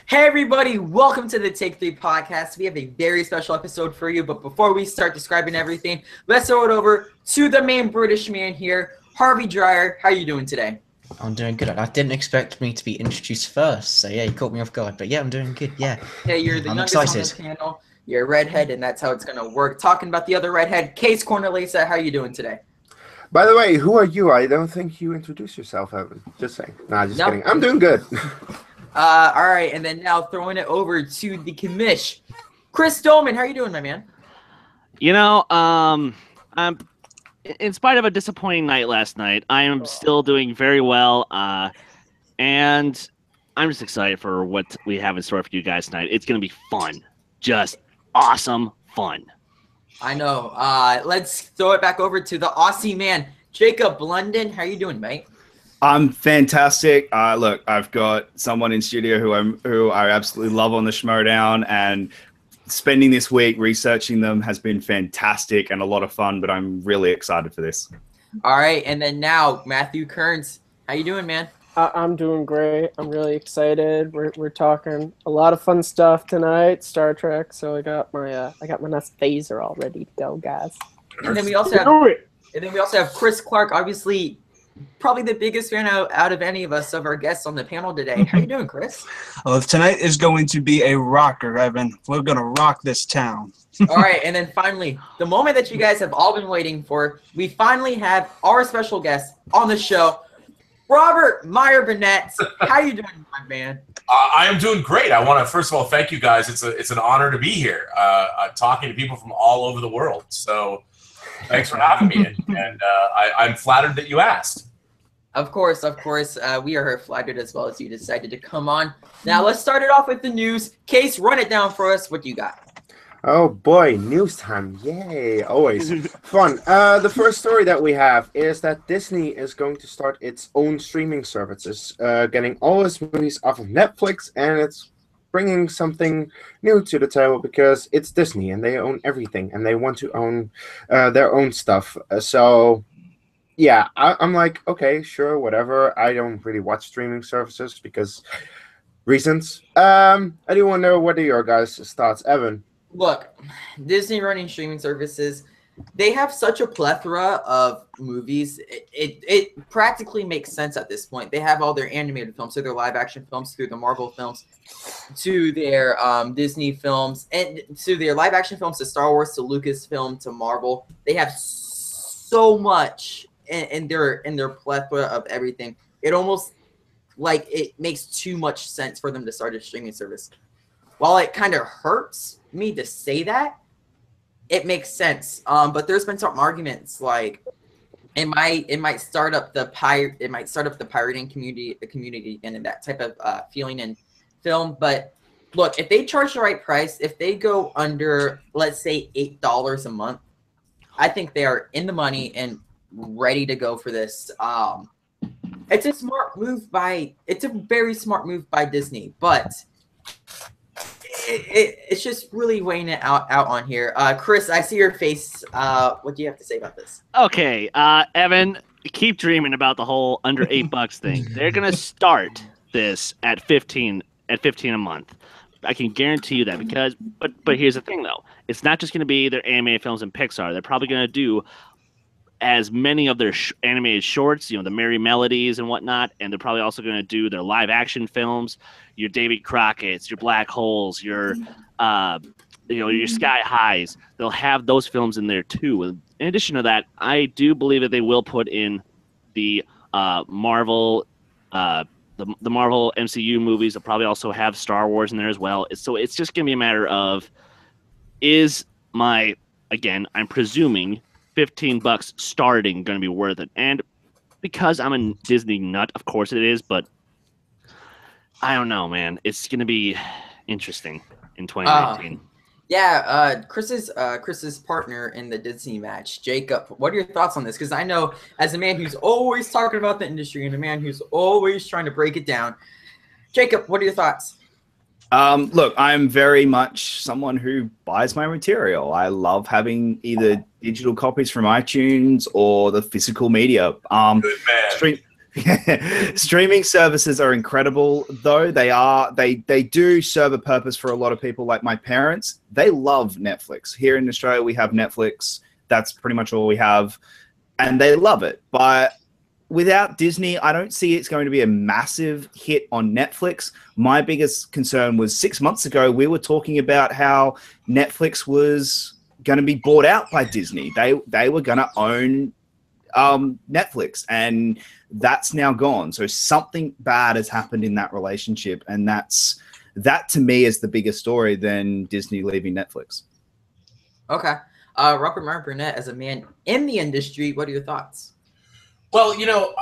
Hey everybody, welcome to the Take 3 podcast. We have a very special episode for you, but before we start describing everything, let's throw it over to the main British man here, Harvey Dreyer. How are you doing today? I'm doing good. I didn't expect me to be introduced first, so yeah, you caught me off guard. But yeah, I'm doing good, yeah. Hey, you're the I'm youngest excited. on the panel. You're a redhead, and that's how it's going to work. Talking about the other redhead, Kees Cornelisa, how are you doing today? By the way, who are you? I don't think you introduced yourself, Evan. Just saying. Nah, just kidding. I'm doing good. All right, and then now throwing it over to the commish, Chris Dolman. How are you doing, my man? You know, I'm in spite of a disappointing night last night, I am still doing very well, and I'm just excited for what we have in store for you guys tonight. It's going to be fun, just awesome fun. I know. Let's throw it back over to the Aussie man, Jacob London. How are you doing, mate? I'm fantastic. Look, I've got someone in studio who I absolutely love on the Schmoedown, and spending this week researching them has been fantastic and a lot of fun, but I'm really excited for this. All right, and then now Matthew Kearns. How you doing, man? I'm doing great. I'm really excited. We're talking a lot of fun stuff tonight. Star Trek. So I got my nice phaser all ready to go, guys. And then we also have Chris Clark. Obviously, probably the biggest fan out of any of us of our guests on the panel today. How you doing, Chris? Well, tonight is going to be a rocker, Evan. We're going to rock this town. All right, and then finally, the moment that you guys have all been waiting for, we finally have our special guest on the show, Robert Meyer Burnett. How you doing, my man? I am doing great. I want to first of all thank you guys. It's an honor to be here, talking to people from all over the world. So thanks for having me, and I'm flattered that you asked. Of course. We are flattered as well as you decided to come on. Now let's start it off with the news. Kees, run it down for us. What do you got? Oh boy, news time. Yay, always fun. The first story that we have is that Disney is going to start its own streaming services, getting all its movies off of Netflix, and it's bringing something new to the table because it's Disney and they own everything and they want to own their own stuff. So yeah, I'm like, okay, sure, whatever. I don't really watch streaming services because reasons. I do want to know, what are your guys' thoughts, Evan? Look, Disney running streaming services, they have such a plethora of movies. It practically makes sense at this point. They have all their animated films, so their live action films, through the Marvel films, to their Disney films, and to their live action films, to Star Wars, to Lucasfilm, to Marvel. They have so much in their plethora of everything. It almost like it makes too much sense for them to start a streaming service. While it kind of hurts me to say that, it makes sense. But there's been some arguments like it might start up the pirating community again, and that type of feeling in film. But look, if they charge the right price, if they go under, let's say, $8 a month, I think they are in the money and ready to go for this. It's a very smart move by Disney, but it's just really weighing it out on here. Chris, I see your face. What do you have to say about this? Okay, Evan, keep dreaming about the whole under $8 thing. They're gonna start this at 15 a month. I can guarantee you that, because but here's the thing though, it's not just gonna be their animated films and Pixar. They're probably gonna do as many of their animated shorts, the Merry Melodies and whatnot, and they're probably also going to do their live action films, your Davy Crockett's, your Black Holes, your your Sky Highs. They'll have those films in there too. In addition to that, I do believe that they will put in the Marvel, the Marvel MCU movies. They'll probably also have Star Wars in there as well. So it's just going to be a matter of, I'm presuming $15 starting going to be worth it? And because I'm a Disney nut, of course it is, but I don't know, man. It's going to be interesting in 2019. Chris's partner in the Disney match, Jacob, what are your thoughts on this? Because I know, as a man who's always talking about the industry and a man who's always trying to break it down, Jacob, what are your thoughts? Look, I'm very much someone who buys my material. I love having either digital copies from iTunes or the physical media. Streaming services are incredible, though. They do serve a purpose for a lot of people. Like my parents, they love Netflix. Here in Australia, we have Netflix. That's pretty much all we have, and they love it. But without Disney, I don't see it's going to be a massive hit on Netflix. My biggest concern was 6 months ago, we were talking about how Netflix was going to be bought out by Disney. They were going to own Netflix, and that's now gone. So something bad has happened in that relationship, and that to me is the bigger story than Disney leaving Netflix. Okay. Robert Meyer Burnett, as a man in the industry, what are your thoughts? Well, you know,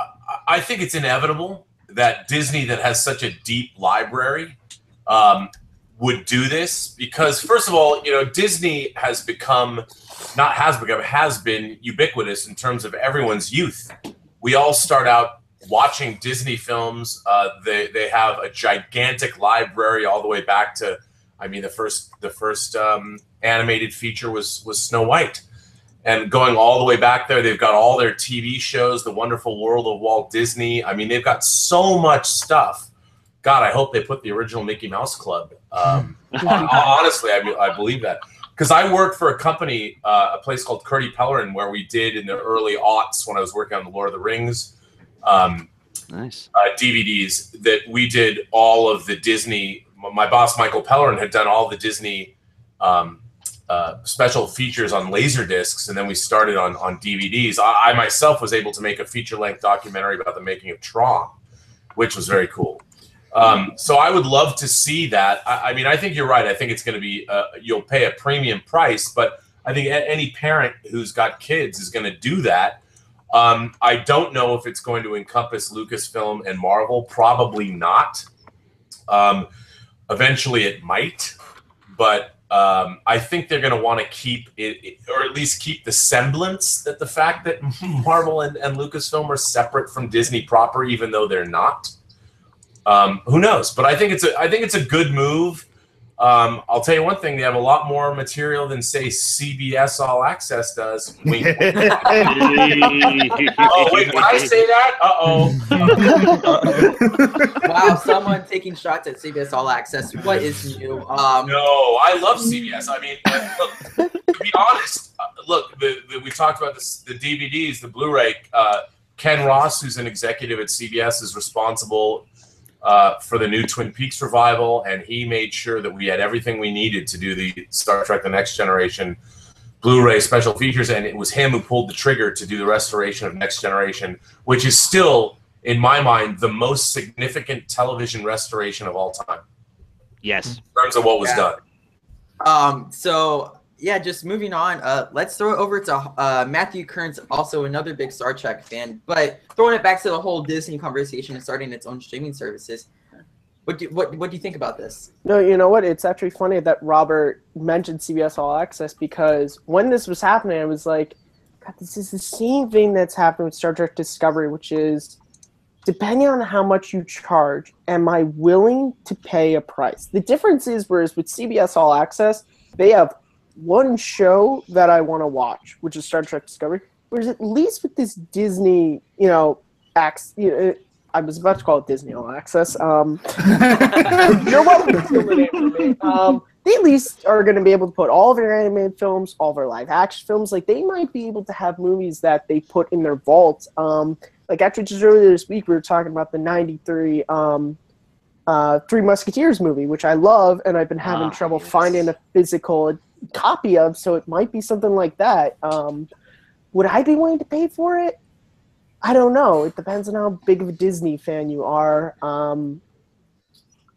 I think it's inevitable that Disney, that has such a deep library, would do this because, first of all, you know, Disney has been ubiquitous in terms of everyone's youth. We all start out watching Disney films. They have a gigantic library all the way back to, I mean, the first animated feature was Snow White. And going all the way back there, they've got all their TV shows, The Wonderful World of Walt Disney. I mean, they've got so much stuff. God, I hope they put the original Mickey Mouse Club. Honestly, I believe that. Because I worked for a company, a place called Curdy Pellerin, where we did in the early aughts when I was working on the Lord of the Rings DVDs, that we did all of the Disney. My boss, Michael Pellerin, had done all the Disney special features on laser discs, and then we started on DVDs. I myself was able to make a feature-length documentary about the making of Tron, which was very cool. So I would love to see that. I mean, I think you're right. I think it's going to be, you'll pay a premium price, but I think any parent who's got kids is going to do that. I don't know if it's going to encompass Lucasfilm and Marvel. Probably not. Eventually it might, but I think they're going to want to keep it, or at least keep the semblance that the fact that Marvel and Lucasfilm are separate from Disney proper, even though they're not. Who knows? But I think it's a good move. I'll tell you one thing: they have a lot more material than, say, CBS All Access does. Wink, wink. Oh wait, did I say that? Wow, someone taking shots at CBS All Access. What is new? No, I love CBS. I mean, look, to be honest, look, we talked about this, the DVDs, the Blu-ray. Ken Ross, who's an executive at CBS, is responsible for the new Twin Peaks revival, and he made sure that we had everything we needed to do the Star Trek The Next Generation Blu-ray special features, and it was him who pulled the trigger to do the restoration of Next Generation, which is still, in my mind, the most significant television restoration of all time. Yes. In terms of what was done. So, yeah, just moving on, let's throw it over to Matthew Kearns, also another big Star Trek fan, but throwing it back to the whole Disney conversation and starting its own streaming services. What do you think about this? No, you know what? It's actually funny that Robert mentioned CBS All Access, because when this was happening, I was like, God, this is the same thing that's happened with Star Trek Discovery, which is, depending on how much you charge, am I willing to pay a price? The difference is, whereas with CBS All Access, they have one show that I want to watch, which is Star Trek Discovery. Whereas at least with this Disney, I was about to call it Disney All Access. You're welcome to steal the name from me. They at least are going to be able to put all of their animated films, all of their live action films. Like, they might be able to have movies that they put in their vault. Like, actually, just earlier this week, we were talking about the '93 Three Musketeers movie, which I love, and I've been having trouble finding a physical copy of, so it might be something like that. Would I be willing to pay for it? I don't know. It depends on how big of a Disney fan you are.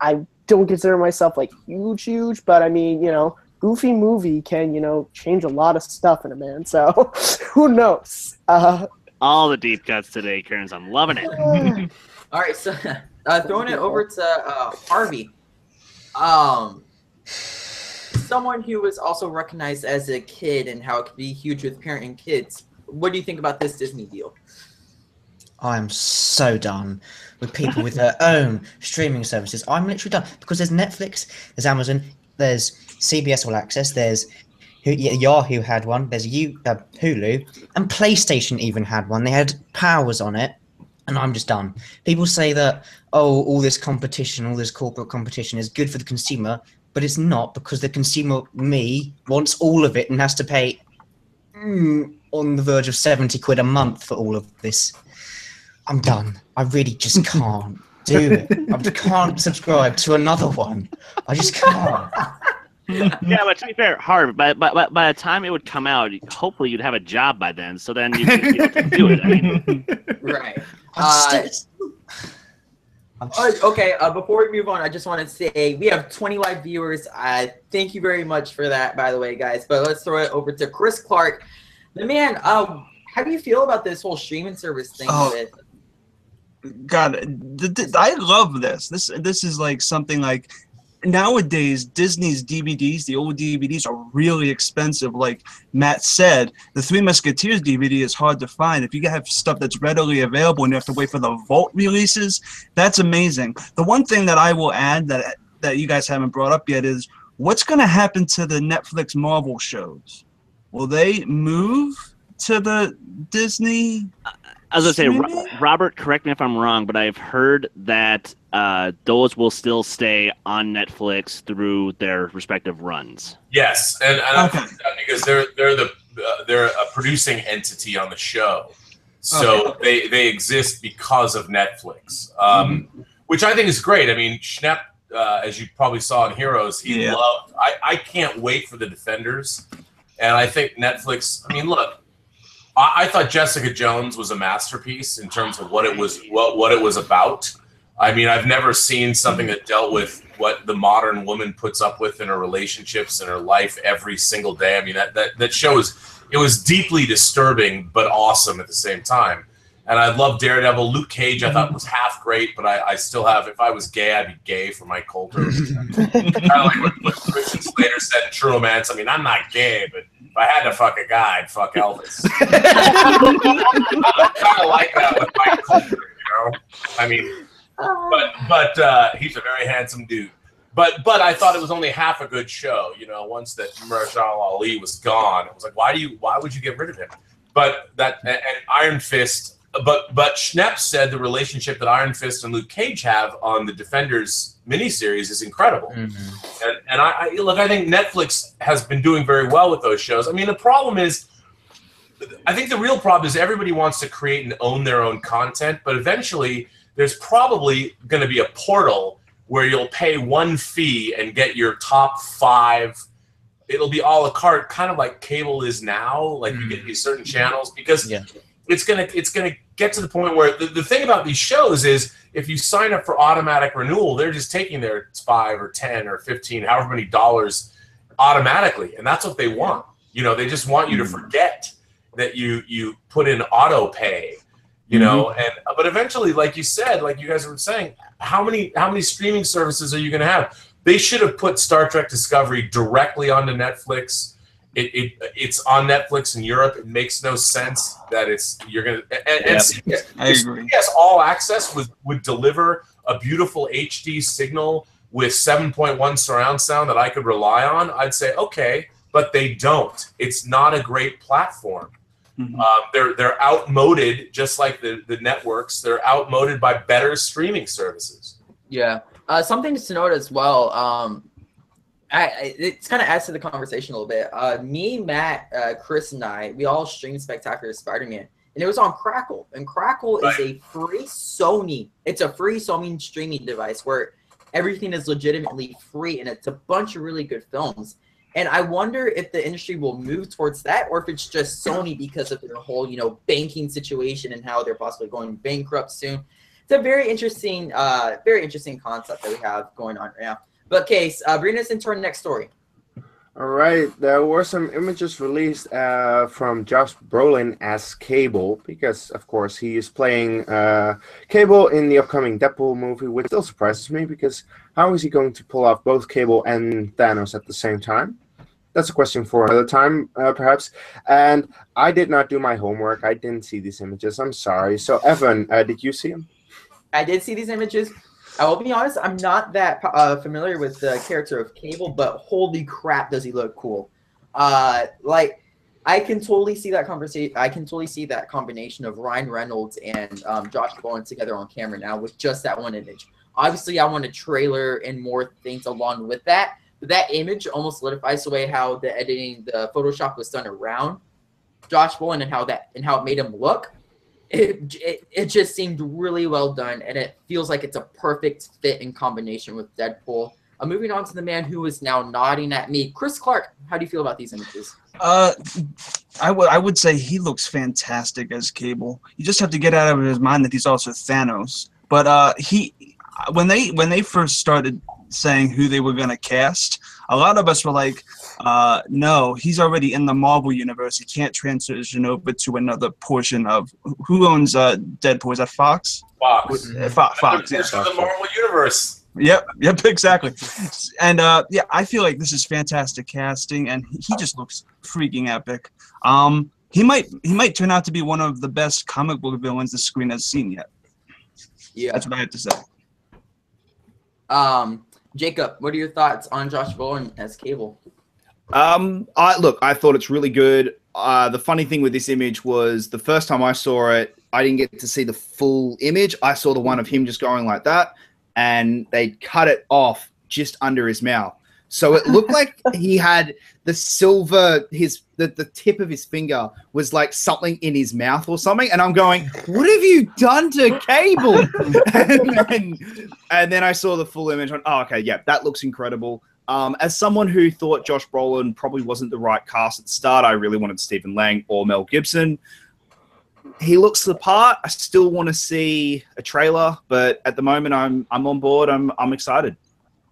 I don't consider myself like huge, but I mean, Goofy movie can, change a lot of stuff in a man, so who knows? All the deep cuts today, Kearns. I'm loving it. All right, so throwing it over to Harvey. Someone who was also recognized as a kid and how it could be huge with parenting kids. What do you think about this Disney deal? I'm so done with people with their own streaming services. I'm literally done, because there's Netflix, there's Amazon, there's CBS All Access, there's Yahoo had one, there's Hulu, and PlayStation even had one. They had Powers on it. and I'm just done. People say that, oh, all this competition, all this corporate competition is good for the consumer, but it's not, because the consumer, me, wants all of it and has to pay on the verge of 70 quid a month for all of this. I'm done. I really just can't do it. I just can't subscribe to another one. I just can't. Yeah, but to be fair, Harvey, by the time it would come out, hopefully you'd have a job by then, so then you'd be able to do it. I mean, Right. Okay, before we move on, I just want to say we have 20 live viewers. Thank you very much for that, by the way, guys. But let's throw it over to Chris Clark. The man, how do you feel about this whole streaming service thing? God, I love this. This is like something like nowadays Disney's DVDs, the old DVDs, are really expensive. Like Matt said, the Three Musketeers DVD is hard to find. If you have stuff that's readily available and you have to wait for the vault releases, that's amazing. The one thing that I will add that you guys haven't brought up yet is what's going to happen to the Netflix Marvel shows? Will they move to the Disney? I was going to say, Robert, correct me if I'm wrong, but I've heard that those will still stay on Netflix through their respective runs. Yes, and I think that because they're a producing entity on the show, so they exist because of Netflix, which I think is great. I mean, Schnepp, as you probably saw in Heroes, he loved. I can't wait for the Defenders, and I think Netflix. I mean, look. I thought Jessica Jones was a masterpiece in terms of what it was about. I mean, I've never seen something that dealt with what the modern woman puts up with in her relationships and her life every single day. I mean, that show was deeply disturbing but awesome at the same time. And I love Daredevil. Luke Cage I thought was half great, but I still have, if I was gay, I'd be gay for Mike Coulter. Kind of like what Christian Slater said in True Romance. I mean, I'm not gay, but if I had to fuck a guy, I'd fuck Elvis. I kind of like that with Mike Coulter, you know? I mean, but he's a very handsome dude. But I thought it was only half a good show, you know. Once that Mahershala Ali was gone, it was like, why would you get rid of him? But and Iron Fist. But Schnepp said the relationship that Iron Fist and Luke Cage have on the Defenders miniseries is incredible. And I think Netflix has been doing very well with those shows. I mean, the problem is, I think the real problem is everybody wants to create and own their own content, but eventually there's probably going to be a portal where you'll pay one fee and get your top 5. It'll be a la carte, kind of like cable is now. Like you get these certain channels because it's gonna get to the point where the thing about these shows is if you sign up for automatic renewal, they're just taking their 5 or 10 or 15, however many dollars automatically, and that's what they want. You know, they just want you to forget that you put in auto pay. You know, but eventually, like you said, like you guys were saying, how many streaming services are you going to have? They should have put Star Trek Discovery directly onto Netflix. It's on Netflix in Europe. It makes no sense that you're gonna. And I agree. CBS All Access would deliver a beautiful HD signal with 7.1 surround sound that I could rely on. I'd say okay, but they don't. It's not a great platform. They're outmoded, just like the networks. They're outmoded by better streaming services. Yeah. Something to note as well. It's kind of adds to the conversation a little bit. Me, Matt, Chris, and I, we all streamed Spectacular Spider-Man, and it was on Crackle. And Crackle is a free Sony. It's a free Sony streaming device where everything is legitimately free, and it's a bunch of really good films. And I wonder if the industry will move towards that, or if it's just Sony because of their whole, banking situation and how they're possibly going bankrupt soon. It's a very interesting concept that we have going on right now. But Kees, bring us into our next story. All right, there were some images released from Josh Brolin as Cable, because of course he is playing Cable in the upcoming Deadpool movie, which still surprises me because how is he going to pull off both Cable and Thanos at the same time? That's a question for another time, perhaps. And I did not do my homework. I didn't see these images. I'm sorry. So Evan, did you see them? I did see these images. I will be honest, I'm not that familiar with the character of Cable, but holy crap, does he look cool. I can totally see that conversation. I can totally see that combination of Ryan Reynolds and Josh Brolin together on camera now with just that one image. Obviously, I want a trailer and more things along with that. But that image almost solidifies the way how the editing, the Photoshop was done around Josh Brolin and how it made him look. It just seemed really well done, and it feels like it's a perfect fit in combination with Deadpool. Moving on to the man who is now nodding at me, Chris Clark. How do you feel about these images? I would say he looks fantastic as Cable. You just have to get out of his mind that he's also Thanos. But when they first started saying who they were gonna cast, a lot of us were like, no, he's already in the Marvel universe. He can't transition over to another portion of who owns Deadpool. Is that Fox? Fox. Fox. Yeah. The Marvel universe. Yep, exactly. And yeah, I feel like this is fantastic casting, and he just looks freaking epic. He might turn out to be one of the best comic book villains the screen has seen yet. Yeah, that's what I have to say. Jacob, what are your thoughts on Josh Brolin as Cable? I thought it's really good. The funny thing with this image was the first time I saw it, I didn't get to see the full image. I saw the one of him just going like that, and they cut it off just under his mouth. So it looked like he had the silver, the tip of his finger was like something in his mouth or something. And I'm going, what have you done to Cable? and then I saw the full image. Oh, okay, yeah, that looks incredible. As someone who thought Josh Brolin probably wasn't the right cast at the start, I really wanted Stephen Lang or Mel Gibson. He looks the part. I still want to see a trailer, but at the moment, I'm on board. I'm excited.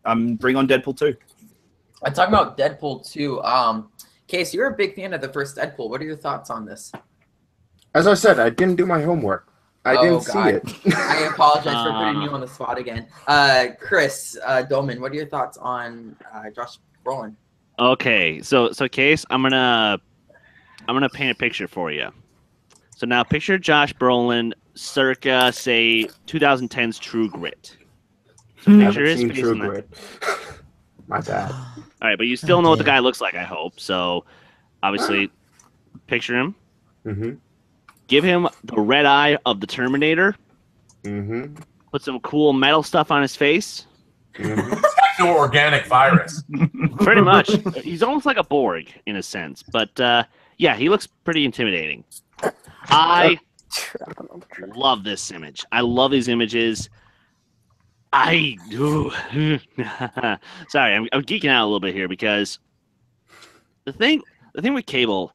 Bring on Deadpool 2. I'm talking about Deadpool 2. Kees, you're a big fan of the first Deadpool. What are your thoughts on this? As I said, I didn't do my homework. I didn't see it. I apologize for putting you on the spot again. Chris Dolman, what are your thoughts on Josh Brolin? Okay, so Kees, I'm gonna paint a picture for you. So now picture Josh Brolin circa, say, 2010's True Grit. So picture his face True Grit. My bad. All right, but you still know what the guy looks like, I hope. So obviously, picture him. Mm-hmm. Give him the red eye of the Terminator. Mm-hmm. Put some cool metal stuff on his face. Mm-hmm. Techno-organic virus. Pretty much. He's almost like a Borg in a sense. But yeah, he looks pretty intimidating. I love this image. I love these images. Sorry, I'm geeking out a little bit here because the thing with Cable,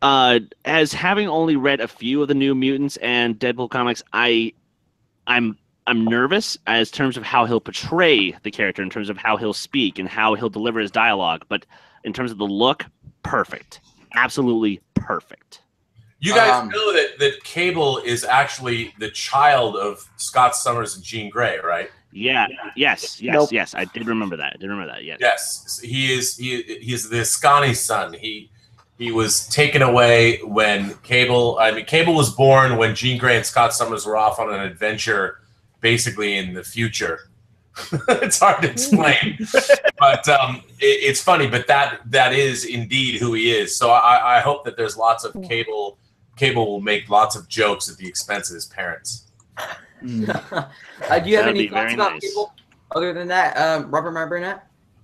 as having only read a few of the New Mutants and Deadpool comics, I'm nervous as terms of how he'll portray the character, in terms of how he'll speak and how he'll deliver his dialogue. But in terms of the look, perfect, absolutely perfect. You guys know that Cable is actually the child of Scott Summers and Jean Grey, right? Yeah. Yes. Nope. Yes. I did remember that. Yes. Yes. He is the Ascani's son. He was taken away when Cable was born when Jean Grey and Scott Summers were off on an adventure, basically in the future. It's hard to explain, but it's funny. But that is indeed who he is. So I hope that there's lots of Cable will make lots of jokes at the expense of his parents. Do you have any thoughts about Cable other than that, Robert Meyer Burnett?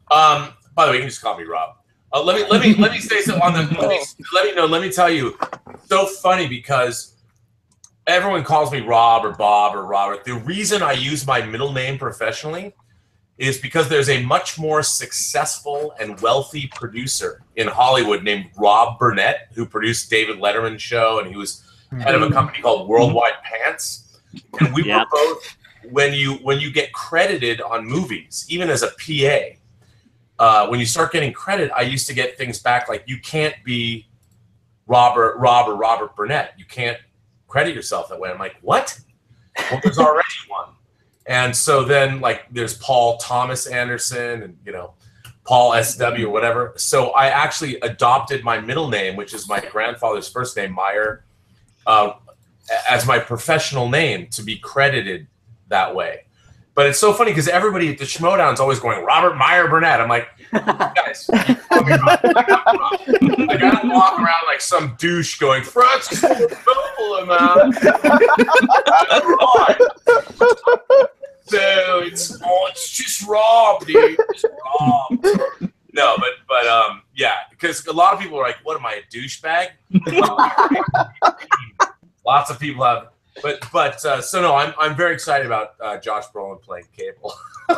By the way, you can just call me Rob. Let me say something on the. Let me tell you. So funny because everyone calls me Rob or Bob or Robert. The reason I use my middle name professionally is because there's a much more successful and wealthy producer in Hollywood named Rob Burnett, who produced David Letterman's show, and he was head of a company called Worldwide Pants. And we were both, when you get credited on movies, even as a PA, when you start getting credit, I used to get things back like, you can't be Rob or Robert Burnett. You can't credit yourself that way. I'm like, what? Well, there's already one. And so then, like, there's Paul Thomas Anderson and, Paul S.W. or whatever. So I actually adopted my middle name, which is my grandfather's first name, Meyer, as my professional name to be credited that way. But it's so funny because everybody at the Schmoedown is always going, Robert Meyer Burnett. I'm like, guys, I gotta walk around like some douche going, Francis Coppola, man. So it's just Rob, dude. It's Rob. No, but yeah, because a lot of people are like, what am I, a douchebag? Lots of people have. But so no, I'm very excited about Josh Brolin playing Cable. I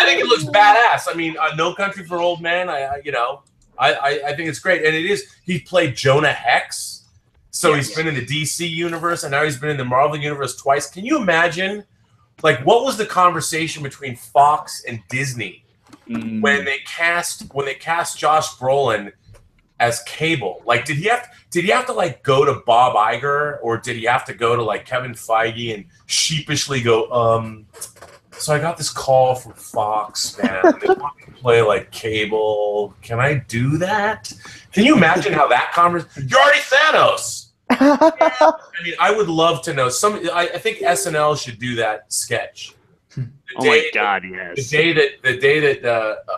think it looks badass. I mean, No Country for Old Men. I think it's great, and it is. He played Jonah Hex, so he's been in the DC universe, and now he's been in the Marvel universe twice. Can you imagine, like, what was the conversation between Fox and Disney when they cast Josh Brolin as Cable? Like, did he have to like go to Bob Iger, or did he have to go to like Kevin Feige and sheepishly go, so I got this call from Fox, man. They want me to play like Cable. Can I do that? Can you imagine how that conversation? You're already Thanos. I mean, I would love to know. I think SNL should do that sketch. My God, yes. The day that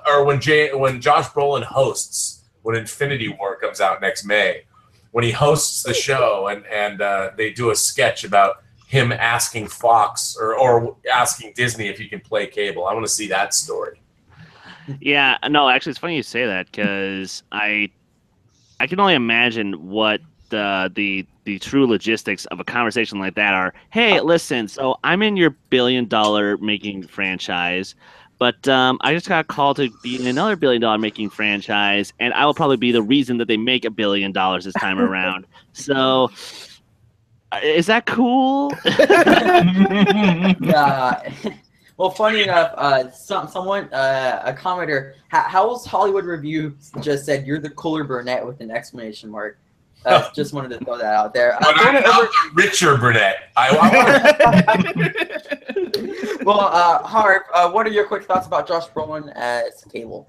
or when Josh Brolin hosts, when Infinity War comes out next May, when he hosts the show and they do a sketch about him asking Fox or asking Disney if he can play Cable. I want to see that story. Yeah, no, actually, it's funny you say that because I can only imagine what the true logistics of a conversation like that are. Hey, listen, so I'm in your $1 billion making franchise, but I just got a call to be in another $1 billion making franchise, and I will probably be the reason that they make $1 billion this time around. So, is that cool? Well, funny enough, someone, a commenter, Howell's Hollywood Review just said, "You're the cooler Burnett" with an exclamation mark. Just wanted to throw that out there. But I'm not the richer Burnett. Well, Harv, what are your quick thoughts about Josh Brolin as Cable?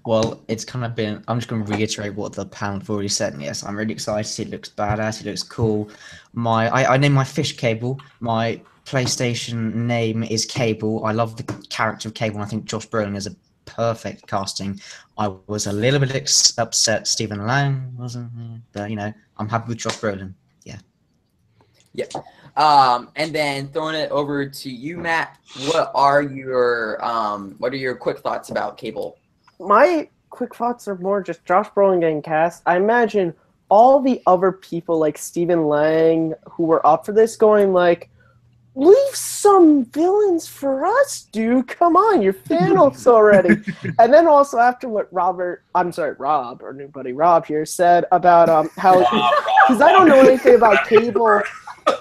Well, it's kind of been. I'm just going to reiterate what the panel have already said. And yes, I'm really excited. It looks badass. It looks cool. I named my fish Cable. My PlayStation name is Cable. I love the character of Cable. And I think Josh Brolin is a perfect casting. I was a little bit upset Stephen Lang wasn't, but I'm happy with Josh Brolin. Yeah. Yeah. And then throwing it over to you, Matt. What are your quick thoughts about Cable? My quick thoughts are more just Josh Brolin getting cast. I imagine all the other people like Stephen Lang who were up for this going like, leave some villains for us, dude. Come on, you're Thanos already. And then also after what Rob, our new buddy Rob here said about how, because I don't know anything about Cable.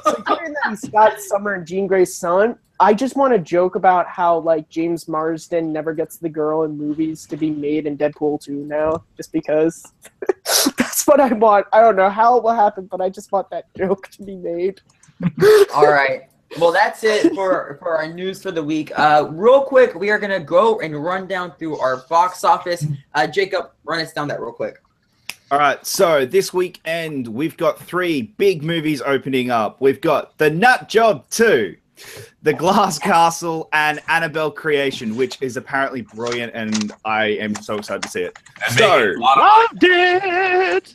So hearing that he's Scott Summer and Jean Grey's son, I just want to joke about how like James Marsden never gets the girl in movies to be made in Deadpool 2 now, just because that's what I want. I don't know how it will happen, but I just want that joke to be made. All right. Well, that's it for our news for the week. Real quick, we are going to go and run down through our box office. Jacob, run us down that real quick. All right, so this weekend, we've got 3 big movies opening up. We've got The Nut Job 2, The Glass Castle, and Annabelle Creation, which is apparently brilliant, and I am so excited to see it. Loved it!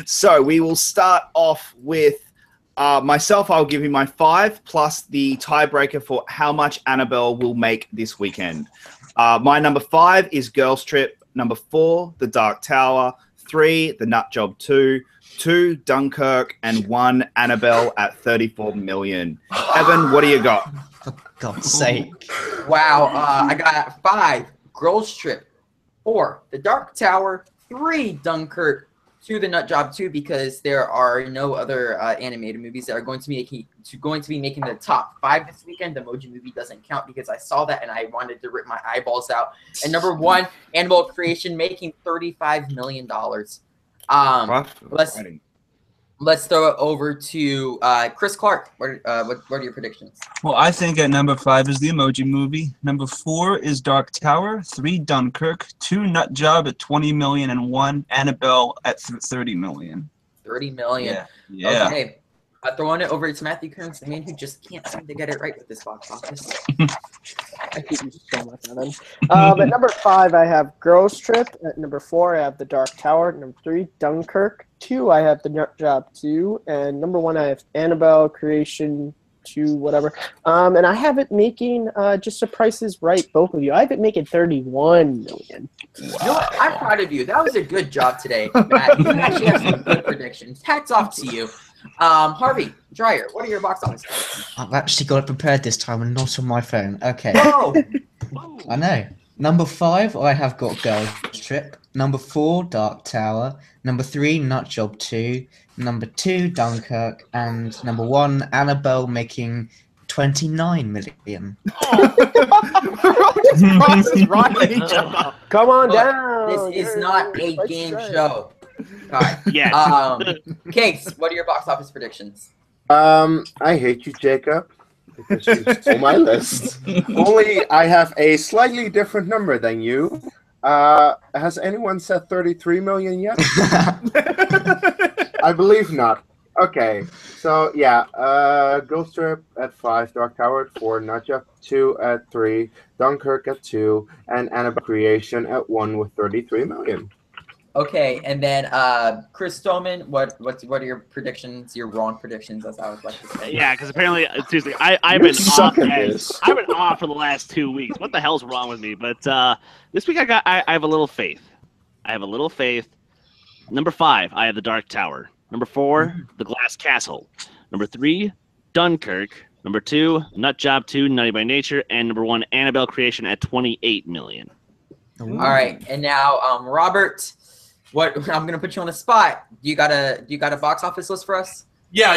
So we will start off with myself. I'll give you my 5 plus the tiebreaker for how much Annabelle will make this weekend. My number 5 is Girls Trip. Number 4, The Dark Tower. 3, The Nut Job 2. 2, Dunkirk. And 1, Annabelle at 34 million. Evan, what do you got? For God's sake. Wow. I got 5, Girls Trip. 4, The Dark Tower. 3, Dunkirk. 2, The Nut Job 2, because there are no other animated movies that are going to be making the top 5 this weekend. The Emoji Movie doesn't count because I saw that and I wanted to rip my eyeballs out. And number 1, Annabelle Creation, making $35 million. Let's throw it over to Chris Clark. What are your predictions? Well, I think at number 5 is The Emoji Movie. Number 4 is Dark Tower. 3, Dunkirk. 2, Nut Job at 20 million. And 1, Annabelle at 30 million. 30 million. Yeah. Okay. Throwing it over to Matthew Kearns, the man who just can't seem to get it right with this box office. I hate you so much, Evan. At number 5, I have Girls Trip. At number 4, I have The Dark Tower. At number 3, Dunkirk. 2, I have The Nut Job 2. And number 1, I have Annabelle Creation 2, whatever. And I have it making, just the Price is Right, both of you. I have it making $31 million. You know what? I'm proud of you. That was a good job today, Matt. You actually have some good predictions. Hats off to you. Harvey, Dreyer, what are your box office numbers? I've actually got it prepared this time and not on my phone. Okay. Whoa! I know. Number 5, I have got Girls Trip. Number 4, Dark Tower. Number 3, Nut Job 2. Number 2, Dunkirk. And number 1, Annabelle making 29 million. Come on Look, down. this is not a Price is game Right. show. All right. Yeah. Case, what are your box office predictions? I hate you, Jacob, because you stole my list. Only I have a slightly different number than you. Has anyone said 33 million yet? I believe not. Okay, so yeah, Ghost Trip at 5, Dark Tower at 4, Nut Job 2 at 3, Dunkirk at 2, and Annabelle Creation at 1 with 33 million. Okay, and then Chris Stoneman, what are your predictions? Your wrong predictions, as I would like to say. Yeah, because apparently, seriously, I've You been suck off. at this. I've been off for the last 2 weeks. What the hell's wrong with me? But this week I have a little faith. I have a little faith. Number 5, I have The Dark Tower. Number 4, The Glass Castle. Number 3, Dunkirk. Number 2, Nut Job 2, Nutty by Nature, and number 1, Annabelle Creation at 28 million. All right, and now Robert, what I'm gonna put you on the spot. Do you got a box office list for us? Yeah,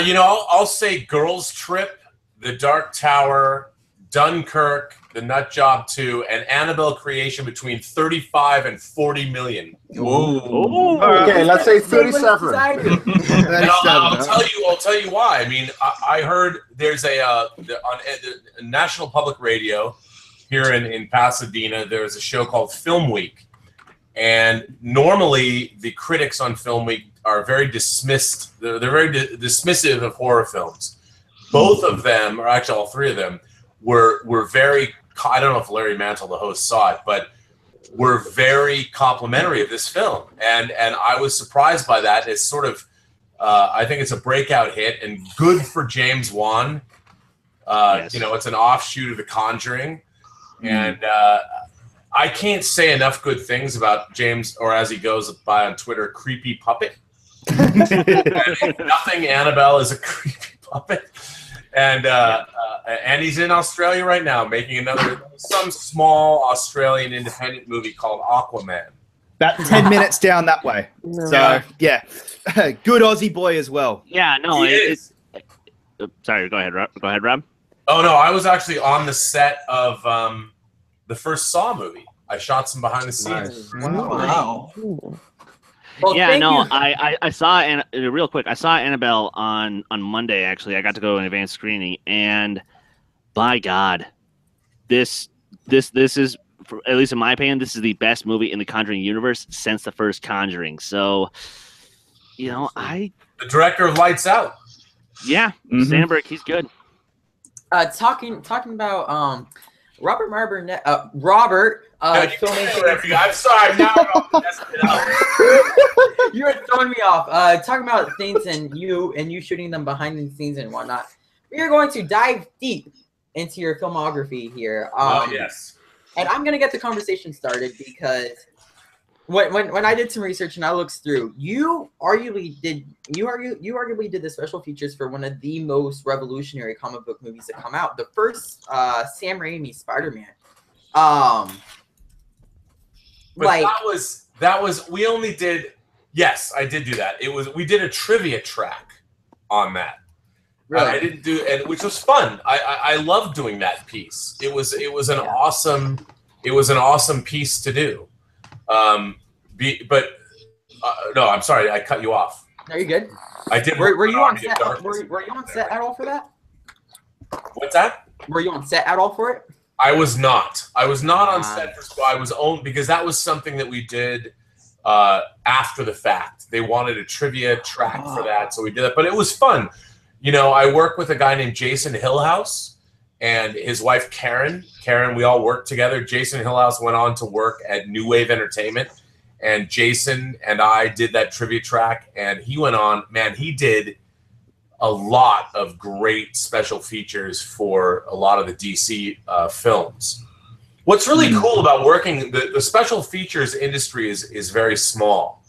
I'll say Girls Trip, The Dark Tower, Dunkirk, The Nut Job 2, and Annabelle Creation between 35 and 40 million. Whoa. Okay, let's say 37. And I'll tell you why. I mean, I heard there's on National Public Radio here in Pasadena, there's a show called Film Week. And normally the critics on Film Week are very dismissed. They're very dismissive of horror films. Both of them, or actually all three of them, were very, I don't know if Larry Mantle, the host, saw it, but were very complimentary of this film. And I was surprised by that. It's sort of, I think it's a breakout hit and good for James Wan. Yes. It's an offshoot of The Conjuring. And I can't say enough good things about James, or as he goes by on Twitter, Creepy Puppet. Nothing Annabelle is a creepy puppet. And he's in Australia right now making some small Australian independent movie called Aquaman. About 10 minutes down that way. So, yeah. Good Aussie boy as well. Yeah, no, He is. Sorry, go ahead, Rob. Oh, no, I was actually on the set of the first Saw movie. I shot some behind the scenes. Wow. Well, Yeah, thank no, you. I saw real quick. I saw Annabelle on Monday. Actually, I got to go to an advanced screening, and by God, this is, at least in my opinion, this is the best movie in the Conjuring universe since the first Conjuring. So, The director of Lights Out. Sandberg, he's good. Talking about Robert Meyer Burnett, Robert, filmmaker. I'm sorry. Now I'm messing it up. You were throwing me off. Talking about things and you shooting them behind the scenes and whatnot. We are going to dive deep into your filmography here. Yes. And I'm gonna get the conversation started because when I did some research and I looked through, you arguably did the special features for one of the most revolutionary comic book movies to come out, the first Sam Raimi Spider-Man. But that was we only did. Yes, I did do that. We did a trivia track on that. Really? I didn't do, which was fun. I loved doing that piece. It was an awesome piece to do. No, I'm sorry, I cut you off. No, you're good. I did. Were you on set? Were you on set at all for that? What's that? Were you on set at all for it? I was not. I was not on set for Squad. I was on because that was something that we did after the fact. They wanted a trivia track for that, so we did that. But it was fun. You know, I work with a guy named Jason Hillhouse and his wife Karen. Karen, we all worked together. Jason Hillhouse went on to work at New Wave Entertainment, and Jason and I did that trivia track, and he went on, man, he did a lot of great special features for a lot of the DC films. What's really cool about working, the special features industry is very small,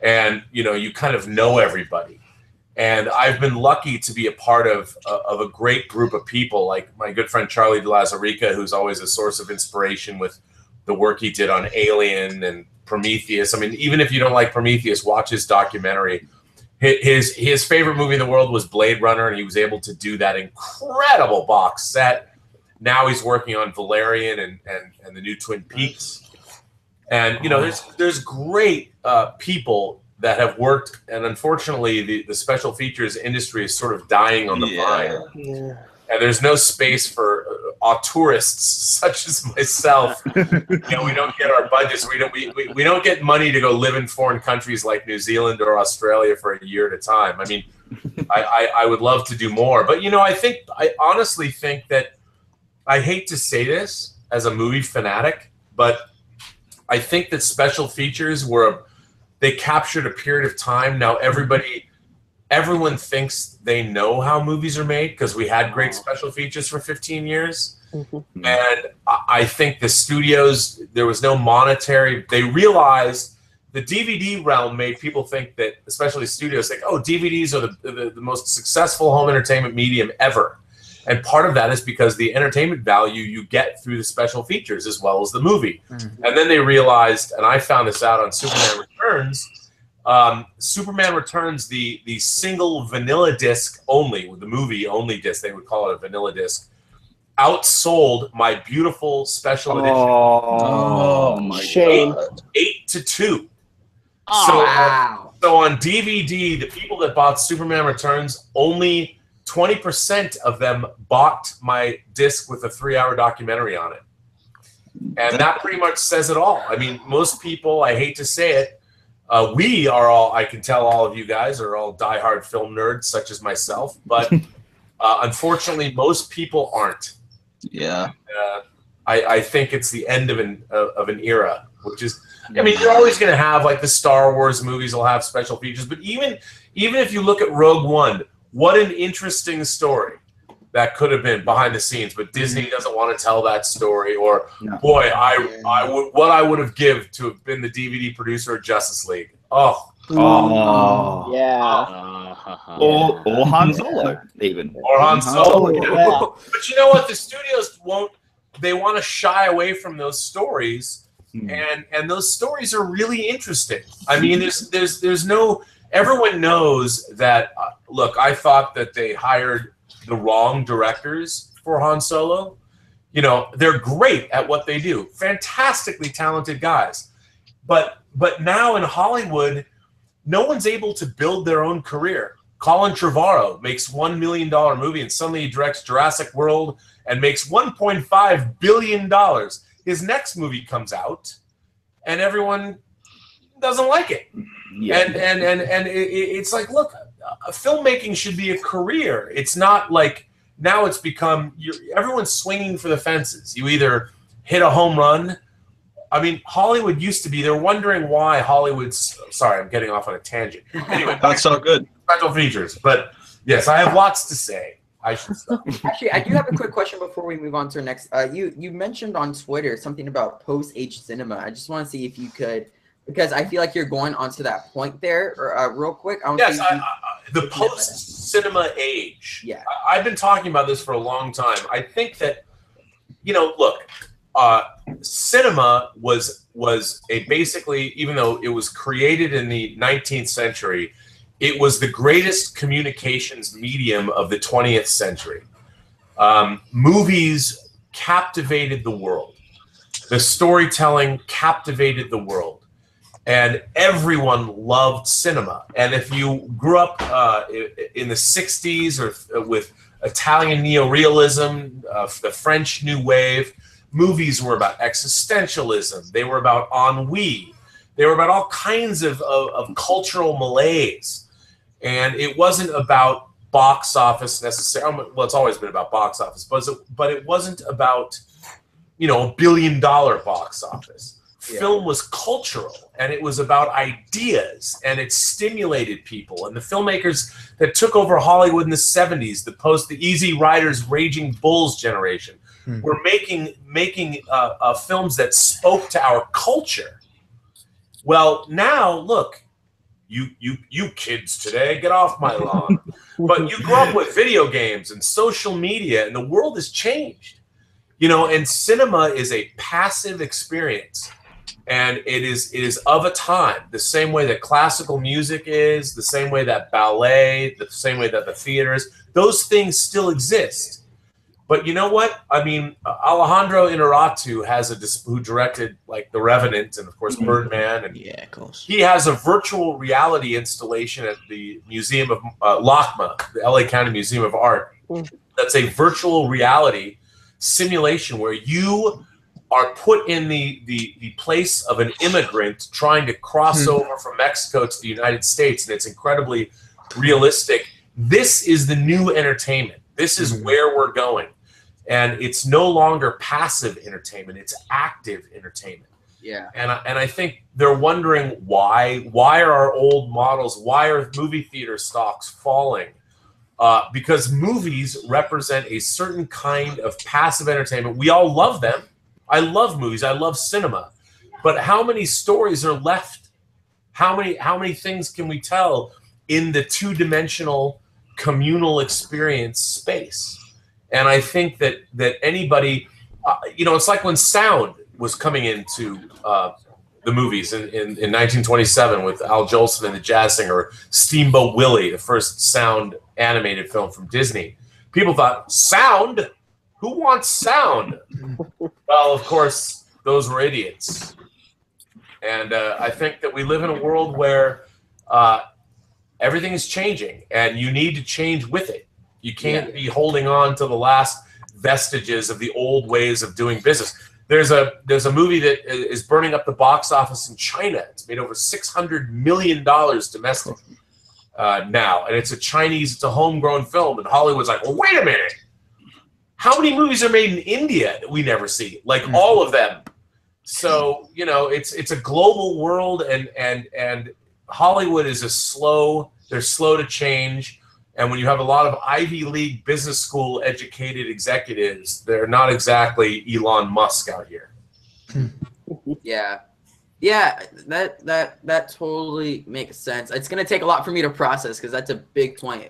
and you know, you kind of know everybody. And I've been lucky to be a part of a great group of people, like my good friend Charlie de Lazarica, who's always a source of inspiration with the work he did on Alien and Prometheus. I mean, even if you don't like Prometheus, watch his documentary. His favorite movie in the world was Blade Runner, and he was able to do that incredible box set. Now he's working on Valerian and the new Twin Peaks. And you know, there's great people that have worked, and unfortunately the special features industry is sort of dying on the vine. Yeah. And there's no space for tourists such as myself. You know, we don't get our budgets. We don't get money to go live in foreign countries like New Zealand or Australia for a year at a time. I mean, I would love to do more, but you know, I honestly think that, I hate to say this as a movie fanatic, but I think that special features they captured a period of time. Now everyone thinks they know how movies are made because we had great special features for 15 years. And I think the studios, there was no monetary, they realized the DVD realm made people think that, especially studios, think, oh, DVDs are the most successful home entertainment medium ever. And part of that is because the entertainment value you get through the special features as well as the movie. And then they realized, and I found this out on Superman Returns, Superman Returns, the single vanilla disc only, with the movie only disc, they would call it a vanilla disc, outsold my beautiful special edition. Oh my Shame. God. 8-2. Oh, wow. So on DVD, the people that bought Superman Returns, only 20% of them bought my disc with a 3-hour documentary on it. And that pretty much says it all. I mean, most people, I hate to say it, we are all, I can tell all of you guys are all diehard film nerds, such as myself, but unfortunately, most people aren't. Yeah. I think it's the end of an era, which is, I mean, you're always going to have, like, the Star Wars movies will have special features, but even if you look at Rogue One, what an interesting story that could have been behind the scenes, but Disney doesn't want to tell that story. Or, boy, what I would have given to have been the DVD producer of Justice League. Oh, Yeah. Or Han Solo, even. Or Han Solo. Yeah. But you know what? The studios they want to shy away from those stories, and those stories are really interesting. I mean, there's no. Everyone knows that. Look, I thought that they hired the wrong directors for Han Solo. You know, they're great at what they do, fantastically talented guys, but now in Hollywood, no one's able to build their own career. Colin Trevorrow makes $1 million movie, and suddenly he directs Jurassic World and makes $1.5 billion. His next movie comes out, and everyone doesn't like it. Yeah. And it's like, look, filmmaking should be a career. It's not like now it's become everyone's swinging for the fences. You either hit a home run. I mean, Hollywood used to be. They're wondering why Hollywood's. Sorry, I'm getting off on a tangent. Anyway, That's so good. Special features, but yes, I have lots to say. I should stop. Actually, I do have a quick question before we move on to our next. You mentioned on Twitter something about post-age cinema. I just want to see if you could, because I feel like you're going onto that point there. Real quick. Yes, the post-cinema age. Yeah, I've been talking about this for a long time. I think that, look, cinema was basically, even though it was created in the 19th century, it was the greatest communications medium of the 20th century. Movies captivated the world. The storytelling captivated the world. And everyone loved cinema. And if you grew up in the 60s or with Italian neorealism, the French New Wave, movies were about existentialism. They were about ennui. They were about all kinds of cultural malaise. And it wasn't about box office necessarily. Well, it's always been about box office, but it wasn't about, you know, $1 billion box office. Yeah. Film was cultural, and it was about ideas, and it stimulated people. And the filmmakers that took over Hollywood in the 70s, the Easy Riders, Raging Bulls generation, were making films that spoke to our culture. Well, now look, you kids today, get off my lawn. But you grew up with video games and social media, and the world has changed. You know, and cinema is a passive experience. And it is of a time, the same way that classical music is, the same way that ballet, the same way that the theaters, those things still exist. But you know what? I mean, Alejandro Inarritu who directed like The Revenant and of course Birdman, and yeah, of course, he has a virtual reality installation at the Museum of LACMA, the LA County Museum of Art. That's a virtual reality simulation where you are put in the place of an immigrant trying to cross over from Mexico to the United States, and it's incredibly realistic. This is the new entertainment. This is where we're going. And it's no longer passive entertainment, it's active entertainment. Yeah. And I think they're wondering why are our old models, why are movie theater stocks falling? Because movies represent a certain kind of passive entertainment. We all love them. I love movies. I love cinema. But how many stories are left? How many things can we tell in the two-dimensional communal experience space? And I think that anybody, you know, it's like when sound was coming into the movies in 1927 with Al Jolson and the Jazz Singer, Steamboat Willie, the first sound animated film from Disney. People thought, sound? Who wants sound? Well, of course, those were idiots. And I think that we live in a world where everything is changing, and you need to change with it. You can't be holding on to the last vestiges of the old ways of doing business. There's a movie that is burning up the box office in China. It's made over $600 million domestic now, and it's a homegrown film. And Hollywood's like, well, wait a minute. How many movies are made in India that we never see? Like all of them. So, you know, it's a global world, and Hollywood is they're slow to change. And when you have a lot of Ivy League business school educated executives, they're not exactly Elon Musk out here. Yeah. Yeah, that totally makes sense. It's going to take a lot for me to process because that's a big point.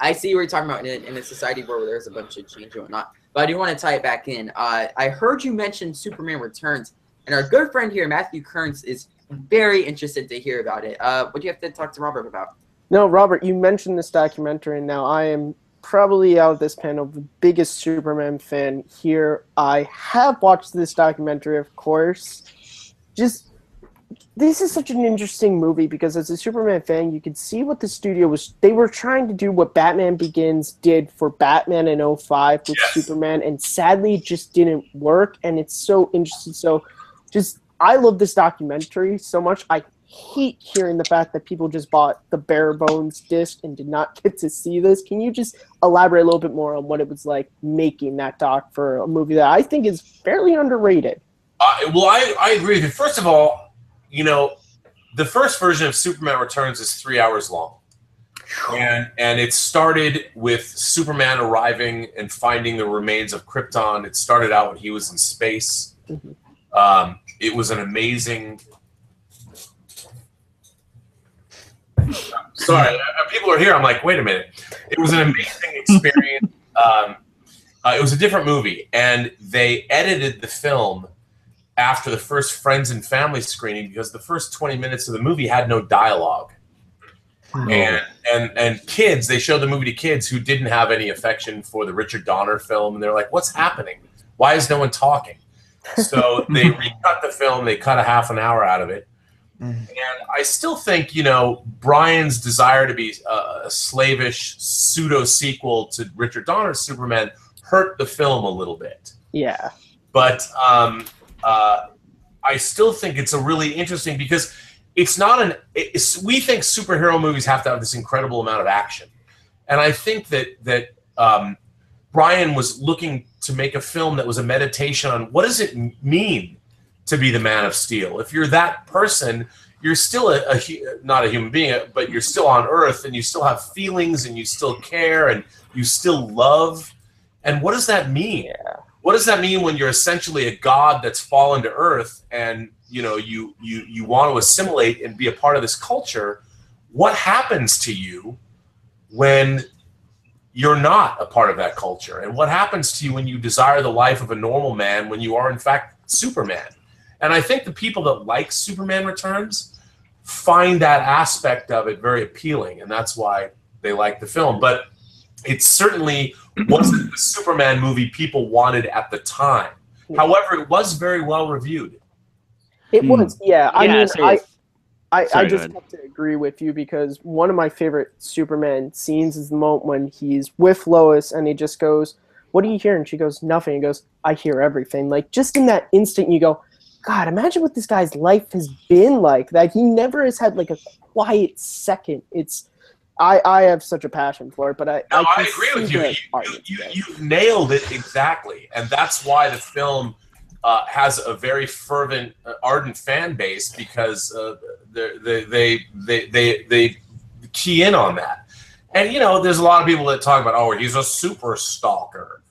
I see what you're talking about in a society where there's a bunch of change and whatnot. But I do want to tie it back in. I heard you mention Superman Returns, and our good friend here, Matthew Kearns, is very interested to hear about it. What do you have to talk to Robert about? No, Robert, you mentioned this documentary, and now I am probably out of this panel the biggest Superman fan here. I have watched this documentary, of course. This is such an interesting movie because as a Superman fan, you could see what the studio they were trying to do what Batman Begins did for Batman in 2005 with Superman, and sadly it just didn't work, and it's so interesting. So I love this documentary so much. I hate hearing the fact that people just bought the bare bones disc and did not get to see this. Can you just elaborate a little bit more on what it was like making that doc for a movie that I think is fairly underrated? Well, I agree with you. First of all, you know, the first version of Superman Returns is 3 hours long. And it started with Superman arriving and finding the remains of Krypton. It started out when he was in space. It was an amazing... Sorry, people are here. I'm like, wait a minute. It was an amazing experience. It was a different movie, and they edited the film after the first friends and family screening because the first 20 minutes of the movie had no dialogue. And kids, they showed the movie to kids who didn't have any affection for the Richard Donner film, and they're like, what's happening? Why is no one talking? So they recut the film. They cut a half an hour out of it. And I still think, you know, Brian's desire to be a slavish pseudo-sequel to Richard Donner's Superman hurt the film a little bit. Yeah. But I still think it's a really interesting because it's not we think superhero movies have to have this incredible amount of action. And I think that Brian was looking to make a film that was a meditation on what does it mean to be the Man of Steel. If you're that person, you're still not a human being, but you're still on Earth, and you still have feelings, and you still care, and you still love. And what does that mean? Yeah. What does that mean when you're essentially a god that's fallen to Earth, and you want to assimilate and be a part of this culture? What happens to you when you're not a part of that culture? And what happens to you when you desire the life of a normal man when you are in fact Superman? And I think the people that like Superman Returns find that aspect of it very appealing, and that's why they like the film. But it certainly wasn't the Superman movie people wanted at the time. However, it was very well reviewed. It was, yeah. I mean, Sorry, I just have to agree with you, because one of my favorite Superman scenes is the moment when he's with Lois and he just goes, "What do you hear?" And she goes, "Nothing." He goes, "I hear everything." Like, just in that instant, you go, God, imagine what this guy's life has been like. That he never has had like a quiet second. I have such a passion for it, but I agree with you. You've nailed it exactly, and that's why the film has a very fervent, ardent fan base, because they key in on that. And there's a lot of people that talk about, oh, he's a super stalker.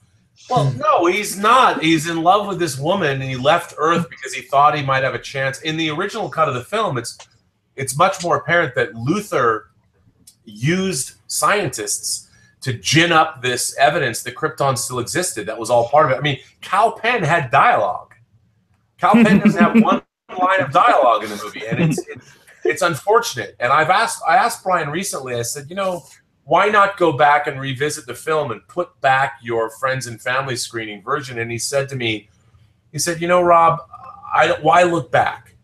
Well, no, he's not. He's in love with this woman, and he left Earth because he thought he might have a chance. In the original cut of the film, it's much more apparent that Luthor used scientists to gin up this evidence that Krypton still existed. That was all part of it. I mean, Kal Penn had dialogue. Kal Penn doesn't have one line of dialogue in the movie, and it's unfortunate. And I asked Brian recently. I said, why not go back and revisit the film and put back your friends and family screening version? And he said to me, Rob, why look back?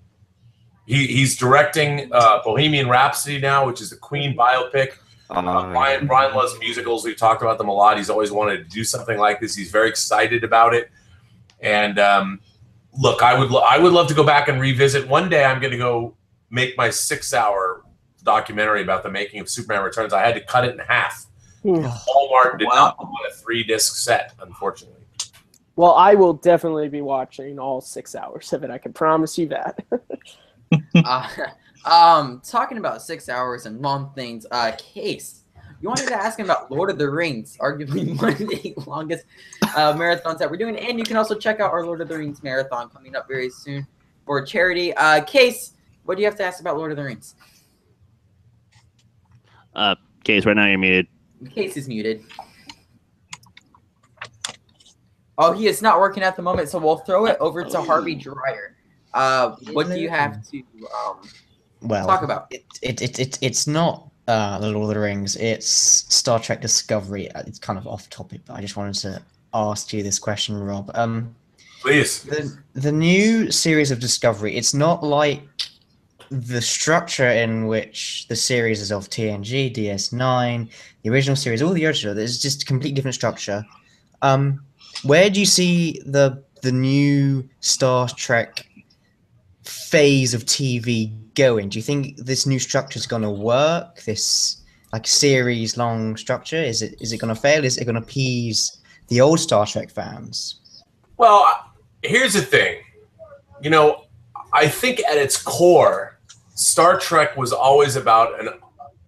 He's directing Bohemian Rhapsody now, which is a Queen biopic. Brian loves musicals. We've talked about them a lot. He's always wanted to do something like this. He's very excited about it. And look, I would love to go back and revisit. One day I'm going to go make my 6-hour documentary about the making of Superman Returns. I had to cut it in half. Walmart did not want a 3-disc set, unfortunately. Well, I will definitely be watching all 6 hours of it. I can promise you that. Talking about 6 hours and long things, Kees, you wanted to ask him about Lord of the Rings, arguably one of the longest marathons that we're doing. And you can also check out our Lord of the Rings marathon coming up very soon for charity. Kees, what do you have to ask about Lord of the Rings? Kees, right now you're muted. Kees is muted. Oh, he is not working at the moment, so we'll throw it over to Harvey Dreyer. What do you have to talk about? It's not the Lord of the Rings. It's Star Trek Discovery. It's kind of off topic, but I just wanted to ask you this question, Rob. Please. The new series of Discovery, it's not like the structure in which the series is of TNG, DS9, the original series, all the other, there's just a completely different structure. Where do you see the new Star Trek phase of TV going? Do you think this new structure is going to work? This like series long structure, is it going to fail? Is it going to appease the old Star Trek fans? Well, here's the thing. I think at its core, Star Trek was always about an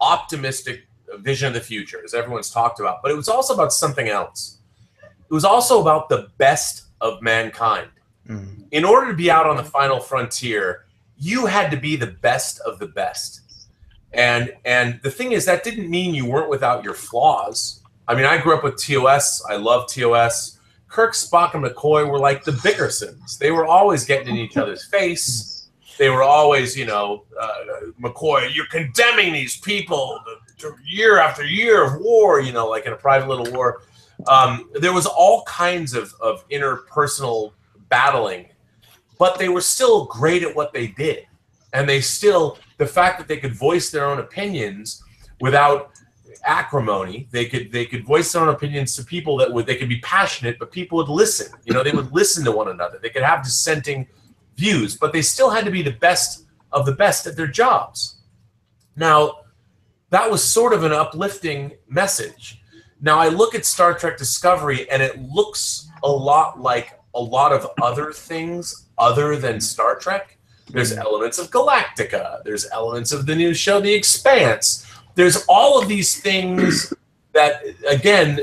optimistic vision of the future, as everyone's talked about, but it was also about something else. It was also about the best of mankind. In order to be out on the final frontier, you had to be the best of the best. And the thing is, that didn't mean you weren't without your flaws. I mean, I grew up with TOS. I love TOS. Kirk, Spock, and McCoy were like the Bickersons. They were always getting in each other's face. They were always, McCoy, you're condemning these people to year after year of war, like in a private little war. There was all kinds of interpersonal battling, but they were still great at what they did. And the fact that they could voice their own opinions without acrimony, they could voice their own opinions to people they could be passionate, but people would listen. They would listen to one another. They could have dissenting views, but they still had to be the best of the best at their jobs. Now, that was sort of an uplifting message. Now I look at Star Trek Discovery and it looks a lot like a lot of other things other than Star Trek. There's elements of Galactica. There's elements of the new show, The Expanse. There's all of these things that, again,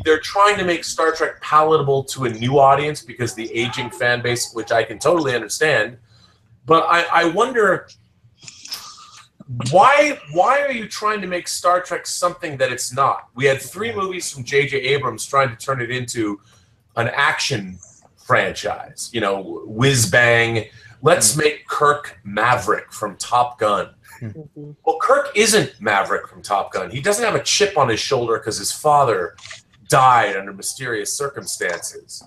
they're trying to make Star Trek palatable to a new audience because the aging fan base, which I can totally understand. But I wonder, why are you trying to make Star Trek something that it's not? We had 3 movies from J.J. Abrams trying to turn it into an action franchise. You know, whiz bang. Let's make Kirk Maverick from Top Gun. Well, Kirk isn't Maverick from Top Gun. He doesn't have a chip on his shoulder because his father died under mysterious circumstances.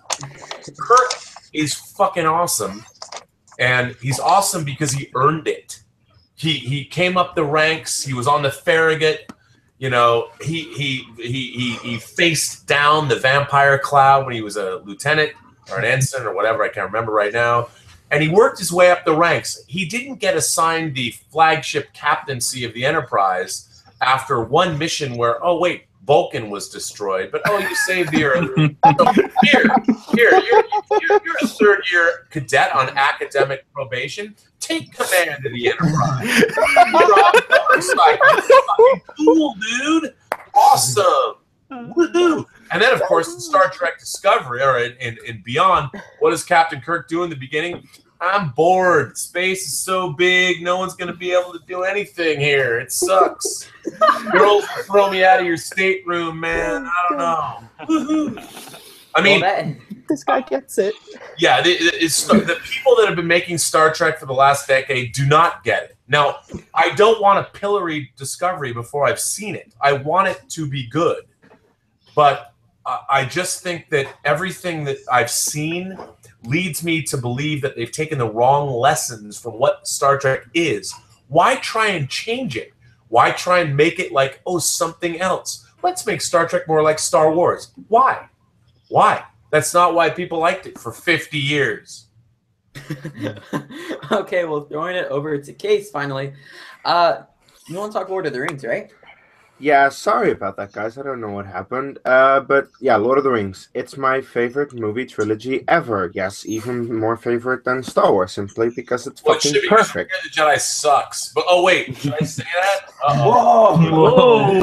Kirk is fucking awesome, and he's awesome because he earned it. He came up the ranks. He was on the Farragut. You know, he faced down the vampire cloud when he was a lieutenant or an ensign or whatever. I can't remember right now. And he worked his way up the ranks. He didn't get assigned the flagship captaincy of the Enterprise after one mission where, oh, wait, Vulcan was destroyed, but, oh, you saved the Earth. So you're a third-year cadet on academic probation. Take command of the Enterprise. You're on motorcycle. You're fucking cool, dude. Awesome. Woohoo. And then, of course, in Star Trek Discovery, or in Beyond, what does Captain Kirk do in the beginning? I'm bored. Space is so big, no one's going to be able to do anything here. It sucks. Girls throw me out of your stateroom, man. I don't know. Woohoo. I mean, this guy gets it. Yeah, the people that have been making Star Trek for the last decade do not get it. Now, I don't want to pillory Discovery before I've seen it. I want it to be good. But I just think that everything that I've seen leads me to believe that they've taken the wrong lessons from what Star Trek is. Why try and change it? Why try and make it like, oh, something else? Let's make Star Trek more like Star Wars. Why? Why? That's not why people liked it for 50 years. Okay, well, throwing it over to Kees finally. You want to talk Lord of the Rings, right? Yeah, sorry about that, guys. I don't know what happened. But yeah, Lord of the Rings. It's my favorite movie trilogy ever. Yes, even more favorite than Star Wars, simply because it's fucking perfect. The Jedi sucks. But oh wait, should I say that? Whoa!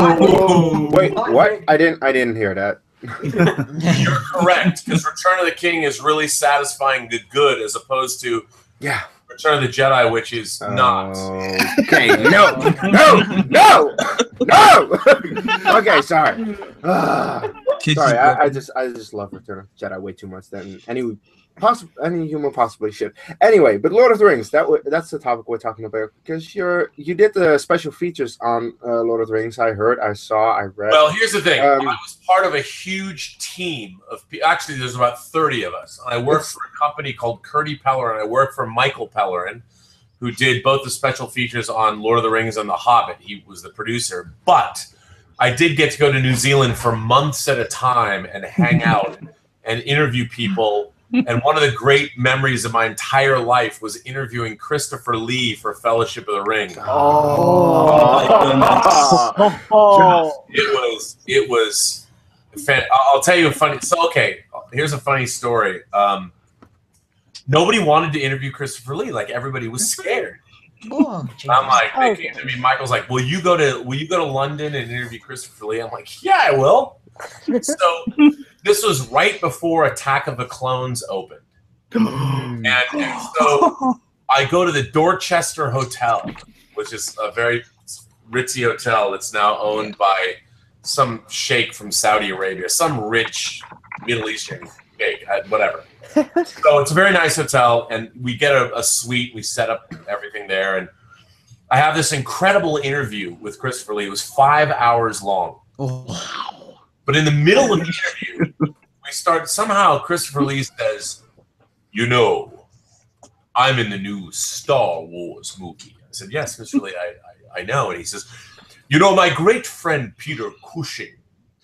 Wait, what? I didn't hear that. You're correct, because Return of the King is really satisfying the good as opposed to Return of the Jedi, which is not. Okay, no. Okay, sorry. Sorry, I just love Return of the Jedi way too much than any human possibly should. Anyway, but Lord of the Rings, that's the topic we're talking about, because you did the special features on Lord of the Rings. I heard, I saw, I read. Well, here's the thing. I was part of a huge team of actually there's about 30 of us. I worked for a company called Curdy Pellerin. I worked for Michael Pellerin, who did both the special features on Lord of the Rings and The Hobbit. He was the producer. But I did get to go to New Zealand for months at a time and hang out and interview people. And one of the great memories of my entire life was interviewing Christopher Lee for Fellowship of the Ring. It was. I'll tell you a funny. So okay, here's a funny story. Nobody wanted to interview Christopher Lee. Like everybody was scared. I'm like, they came to me. Michael's like, will you go to London and interview Christopher Lee? I'm like, yeah, I will. So this was right before Attack of the Clones opened. And so I go to the Dorchester Hotel, which is a very ritzy hotel that's now owned by some sheikh from Saudi Arabia, some rich Middle Eastern sheikh, whatever. So it's a very nice hotel, and we get a suite. We set up everything there, and I have this incredible interview with Christopher Lee. It was 5 hours long. Wow. But in the middle of the interview, somehow Christopher Lee says, you know, I'm in the new Star Wars movie. I said, yes, Mr. Lee, I know. And he says, you know, my great friend Peter Cushing,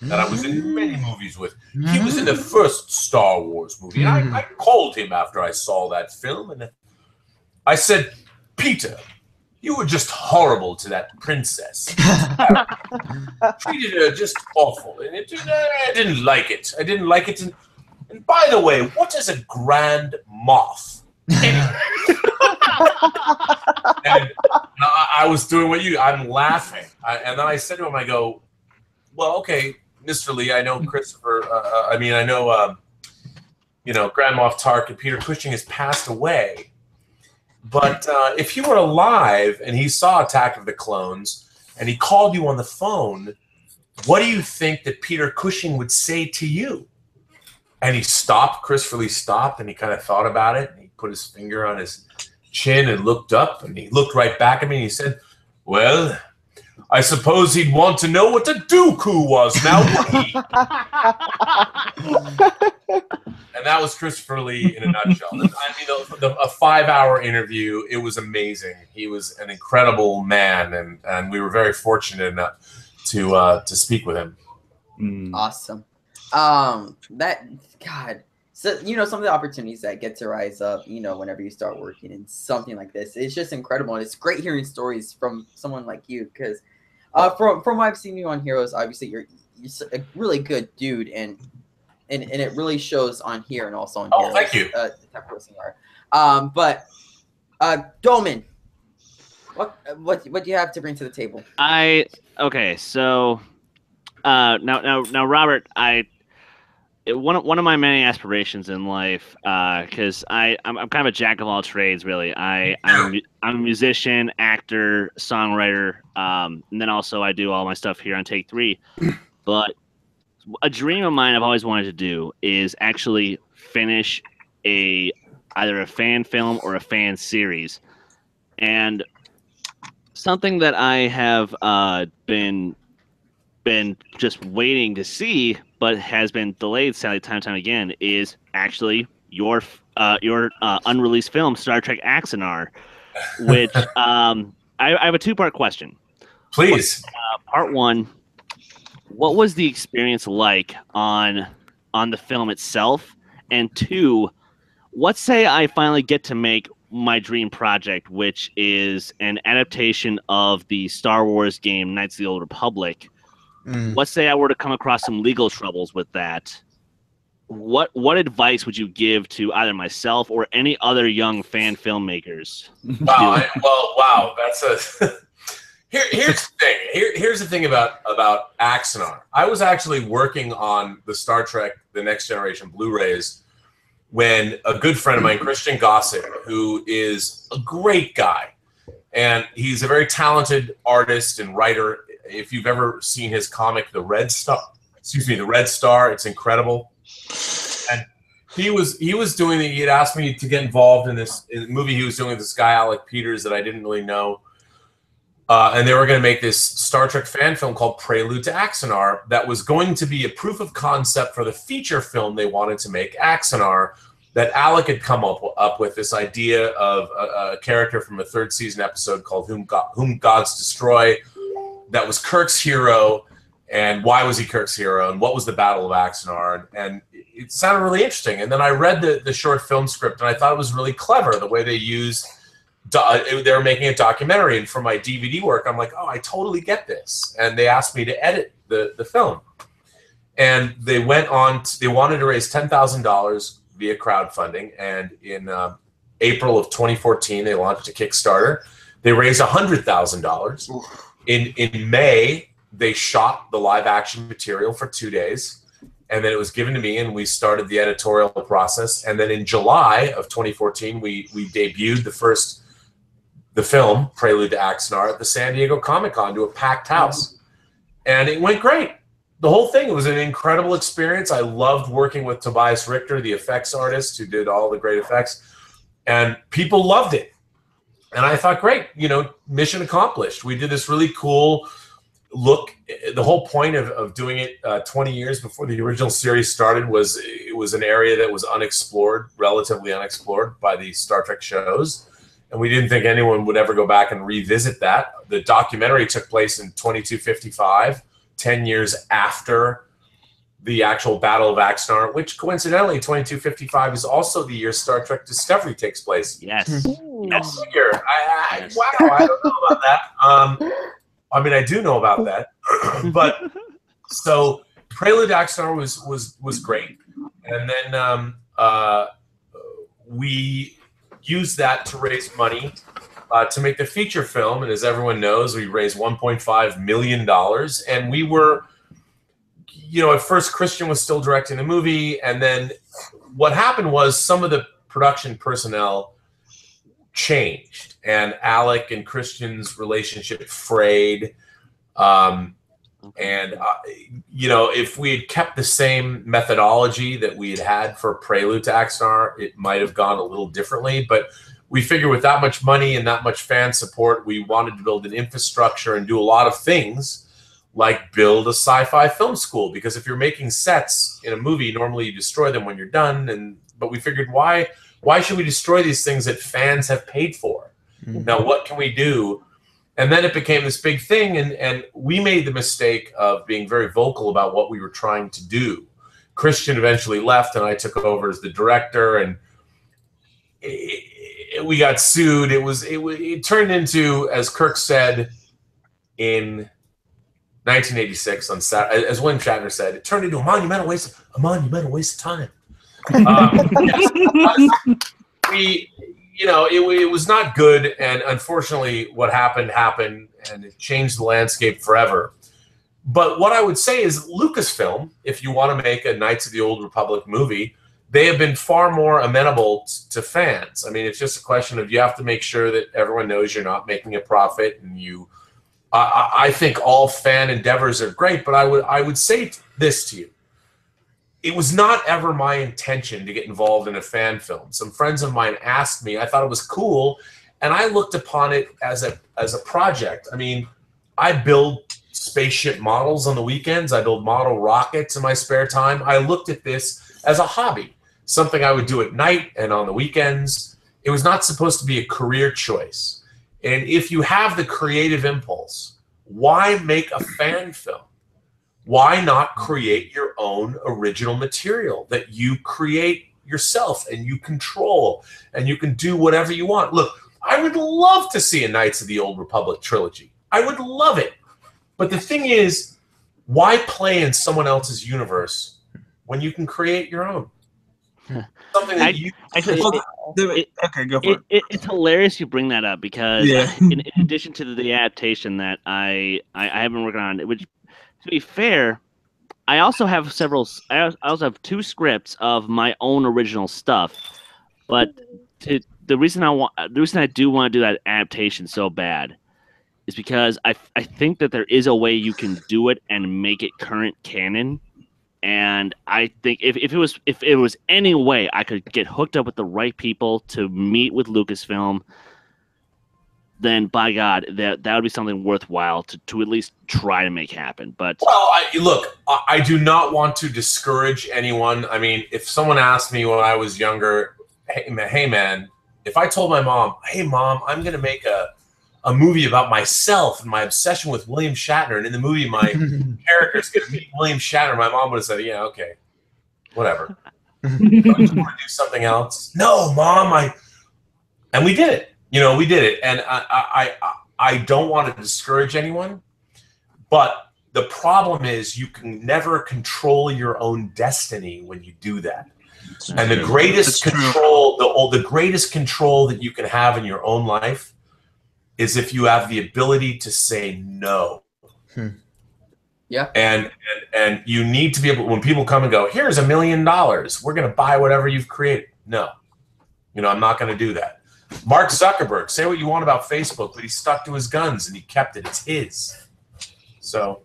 that I was in many movies with, he was in the first Star Wars movie. And I called him after I saw that film, and I said, Peter, You were just horrible to that princess. Treated her just awful. And I didn't like it. I didn't like it. And by the way, what is a grand moth? Anyway. And I was doing I'm laughing. And then I said to him, I go, well, okay, Mr. Lee, I know Christopher, I know, Grand Moff Tark and Peter Cushing has passed away. But if he were alive and he saw Attack of the Clones and he called you on the phone, what do you think that Peter Cushing would say to you? And he stopped, Christopher Lee stopped, and he kind of thought about it, and he put his finger on his chin and looked up, and he looked right back at me, and he said, well, I suppose he'd want to know what a Dooku was now, would he? And that was Christopher Lee in a nutshell. I mean, a 5-hour interview. It was amazing. He was an incredible man, and we were very fortunate enough to speak with him. Awesome. So some of the opportunities that get to rise up, whenever you start working in something like this, it's just incredible. And it's great hearing stories from someone like you, because from what I've seen you on Heroes, obviously you're a really good dude, and it really shows on here and also on Heroes. Thank you. The type of person you are. But Doman, what do you have to bring to the table? So now Robert, one of my many aspirations in life, because I'm kind of a jack of all trades, really. I'm a musician, actor, songwriter, and then also I do all my stuff here on Take 3. But a dream of mine I've always wanted to do is actually finish either a fan film or a fan series. And something that I have been just waiting to see, but has been delayed sadly time and time again, is actually your unreleased film, Star Trek Axanar, which I have a 2-part question. Please. Part 1, what was the experience like on the film itself? And 2, let's say I finally get to make my dream project, which is an adaptation of the Star Wars game Knights of the Old Republic. Let's say I were to come across some legal troubles with that. What advice would you give to either myself or any other young fan filmmakers? Wow. That's a here's the thing. Here's the thing about Axanar. I was actually working on the Star Trek The Next Generation Blu-rays when a good friend of mine, Christian Gossett, who is a great guy, and he's a very talented artist and writer. If you've ever seen his comic, The Red Star, it's incredible. And he had asked me to get involved in this movie he was doing with this guy, Alec Peters, that I didn't really know. And they were going to make this Star Trek fan film called Prelude to Axanar that was going to be a proof of concept for the feature film they wanted to make, Axanar, that Alec had come up with this idea of a character from a 3rd season episode called Whom Gods Destroy, that was Kirk's hero, and why was he Kirk's hero, and what was the Battle of Axanar, and it sounded really interesting. And then I read the short film script, and I thought it was really clever the way they used. They were making a documentary, and for my DVD work, I'm like, oh, I totally get this. And they asked me to edit the film, and they wanted to raise $10,000 via crowdfunding, and in April of 2014, they launched a Kickstarter. They raised $100,000. In May, they shot the live action material for 2 days, and then it was given to me, and we started the editorial process. And then in July of 2014, we debuted the film Prelude to Axanar at the San Diego Comic-Con to a packed house, and it went great. The whole thing, it was an incredible experience. I loved working with Tobias Richter, the effects artist who did all the great effects, and people loved it. And I thought, great, mission accomplished. We did this really cool look. The whole point of doing it 20 years before the original series started was it was an area that was unexplored, relatively unexplored by the Star Trek shows. And we didn't think anyone would ever go back and revisit that. The documentary took place in 2255, 10 years after the actual Battle of Axanar, which coincidentally, 2255 is also the year Star Trek Discovery takes place. Yes. Yes. Figure. Wow, I don't know about that. I mean, I do know about that, but so Prelude to Axanar was great, and then we used that to raise money to make the feature film, and as everyone knows, we raised $1.5 million, and we were, at first Christian was still directing the movie, and then what happened was some of the production personnel changed, and Alec and Christian's relationship frayed. If we had kept the same methodology that we had for Prelude to Axanar, it might have gone a little differently. But we figured with that much money and that much fan support, we wanted to build an infrastructure and do a lot of things like build a sci-fi film school. Because if you're making sets in a movie, normally you destroy them when you're done. But we figured, why should we destroy these things that fans have paid for? Mm-hmm. Now, what can we do? And then it became this big thing, and we made the mistake of being very vocal about what we were trying to do. Christian eventually left, and I took over as the director, and we got sued. It turned into, as Kirk said in 1986 on Saturday, as William Shatner said, it turned into a monumental waste of time. It was not good, and unfortunately what happened, and it changed the landscape forever. But what I would say is Lucasfilm, if you want to make a Knights of the Old Republic movie, they have been far more amenable to fans. I mean, it's just a question of you have to make sure that everyone knows you're not making a profit, and I think all fan endeavors are great, but I would say this to you. It was not ever my intention to get involved in a fan film. Some friends of mine asked me. I thought it was cool, and I looked upon it as a project. I mean, I build spaceship models on the weekends. I build model rockets in my spare time. I looked at this as a hobby, something I would do at night and on the weekends. It was not supposed to be a career choice. And if you have the creative impulse, why make a fan film? Why not create your own original material that you create yourself and you control, and you can do whatever you want? Look, I would love to see a Knights of the Old Republic trilogy. I would love it. But the thing is, why play in someone else's universe when you can create your own? Something that okay, go for it. It's hilarious you bring that up, because in addition to the adaptation that I have been working on, which, to be fair, I also have two scripts of my own original stuff. But the reason I do want to do that adaptation so bad is because I think that there is a way you can do it and make it current canon. And I think if it was any way I could get hooked up with the right people to meet with Lucasfilm, then by God, that would be something worthwhile to at least try to make happen. But I do not want to discourage anyone. I mean, if someone asked me when I was younger, hey man, if I told my mom, hey mom, I'm going to make a movie about myself and my obsession with William Shatner, and in the movie my character's going to meet William Shatner, my mom would have said, yeah, okay, whatever. Don't you want to do something else? No, mom, and we did it. We did it, and I don't want to discourage anyone, but the problem is you can never control your own destiny when you do that. And the greatest control, the greatest control that you can have in your own life is if you have the ability to say no. Yeah. And you need to be able, when people come and go, here's $1 million, we're going to buy whatever you've created. No, I'm not going to do that. Mark Zuckerberg, say what you want about Facebook, but he stuck to his guns and he kept it. It's his. So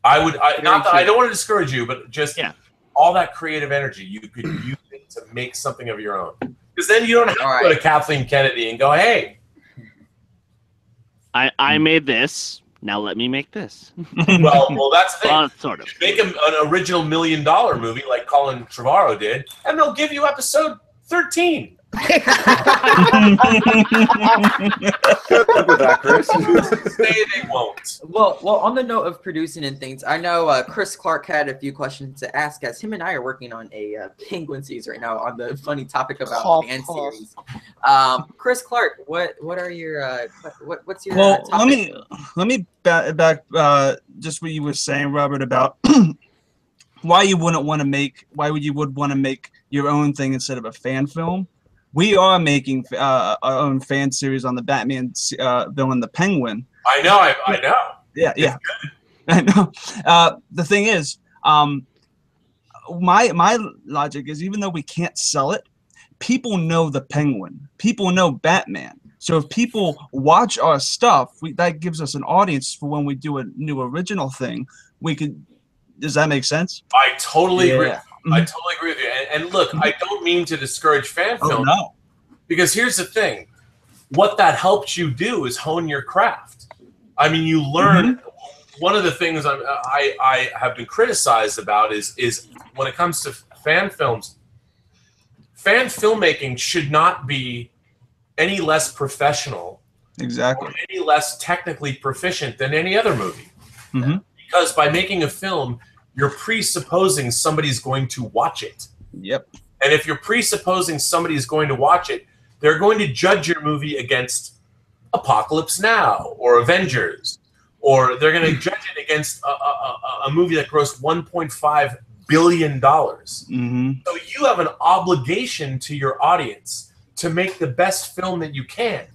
I don't want to discourage you, but just all that creative energy, you could use it to make something of your own. Because then you don't have to go to Kathleen Kennedy and go, hey. I made this. Now let me make this. Well, that's the thing. Sort of. Make an original $1 million movie like Colin Trevorrow did, and they'll give you episode 13. Good luck with that, Chris. Say they won't. Well, on the note of producing and things, I know Chris Clark had a few questions to ask, as him and I are working on a Penguin series right now on the funny topic about fan series. Chris Clark, what are your what's your Well, topic? let me back just what you were saying, Robert, about why you would want to make your own thing instead of a fan film. We are making our own fan series on the Batman villain, the Penguin. I know. I know. Yeah. I know. The thing is, my logic is, even though we can't sell it, people know the Penguin. People know Batman. So if people watch our stuff, that gives us an audience for when we do a new original thing. We could. Does that make sense? I totally agree. Mm-hmm. I totally agree with you. And look, I don't mean to discourage fan film. No. Because here's the thing. What that helps you do is hone your craft. I mean, you learn. One of the things I have been criticized about is when it comes to fan films, fan filmmaking should not be any less professional, exactly, or any less technically proficient than any other movie. Mm-hmm. Because by making a film, you're presupposing somebody's going to watch it. Yep. And if you're presupposing somebody's going to watch it, they're going to judge your movie against Apocalypse Now or Avengers, or they're going to judge it against a movie that grossed $1.5 billion. Mm-hmm. So you have an obligation to your audience to make the best film that you can.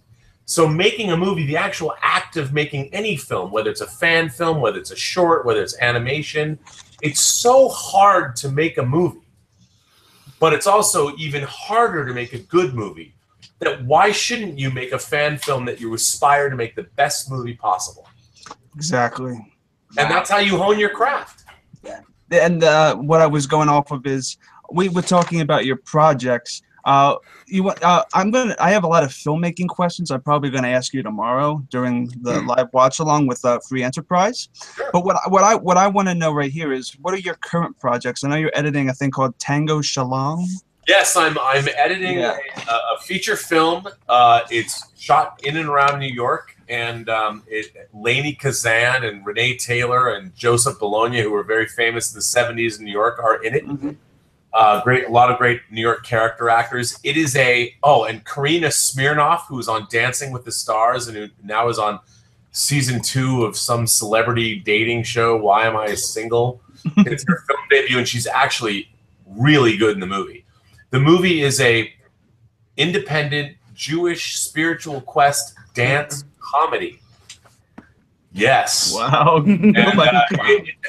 So making a movie, the actual act of making any film, whether it's a fan film, whether it's a short, whether it's animation, it's so hard to make a movie. But it's also even harder to make a good movie. That why shouldn't you make a fan film that you aspire to make the best movie possible? Exactly. And that's how you hone your craft. Yeah. And what I was going off of is, we were talking about your projects. I have a lot of filmmaking questions. I'm probably going to ask you tomorrow during the live watch along with Free Enterprise. Sure. But what I want to know right here is, what are your current projects? I know you're editing a thing called Tango Shalom. Yes, I'm editing a feature film. It's shot in and around New York, and Lainey Kazan and Renee Taylor and Joseph Bologna, who were very famous in the 70s in New York, are in it. Mm-hmm. A lot of great New York character actors. It is and Karina Smirnoff, who was on Dancing with the Stars and who now is on season 2 of some celebrity dating show, Why Am I Single? It's her film debut, and she's actually really good in the movie. The movie is a independent Jewish spiritual quest dance comedy. Yes. Wow. And,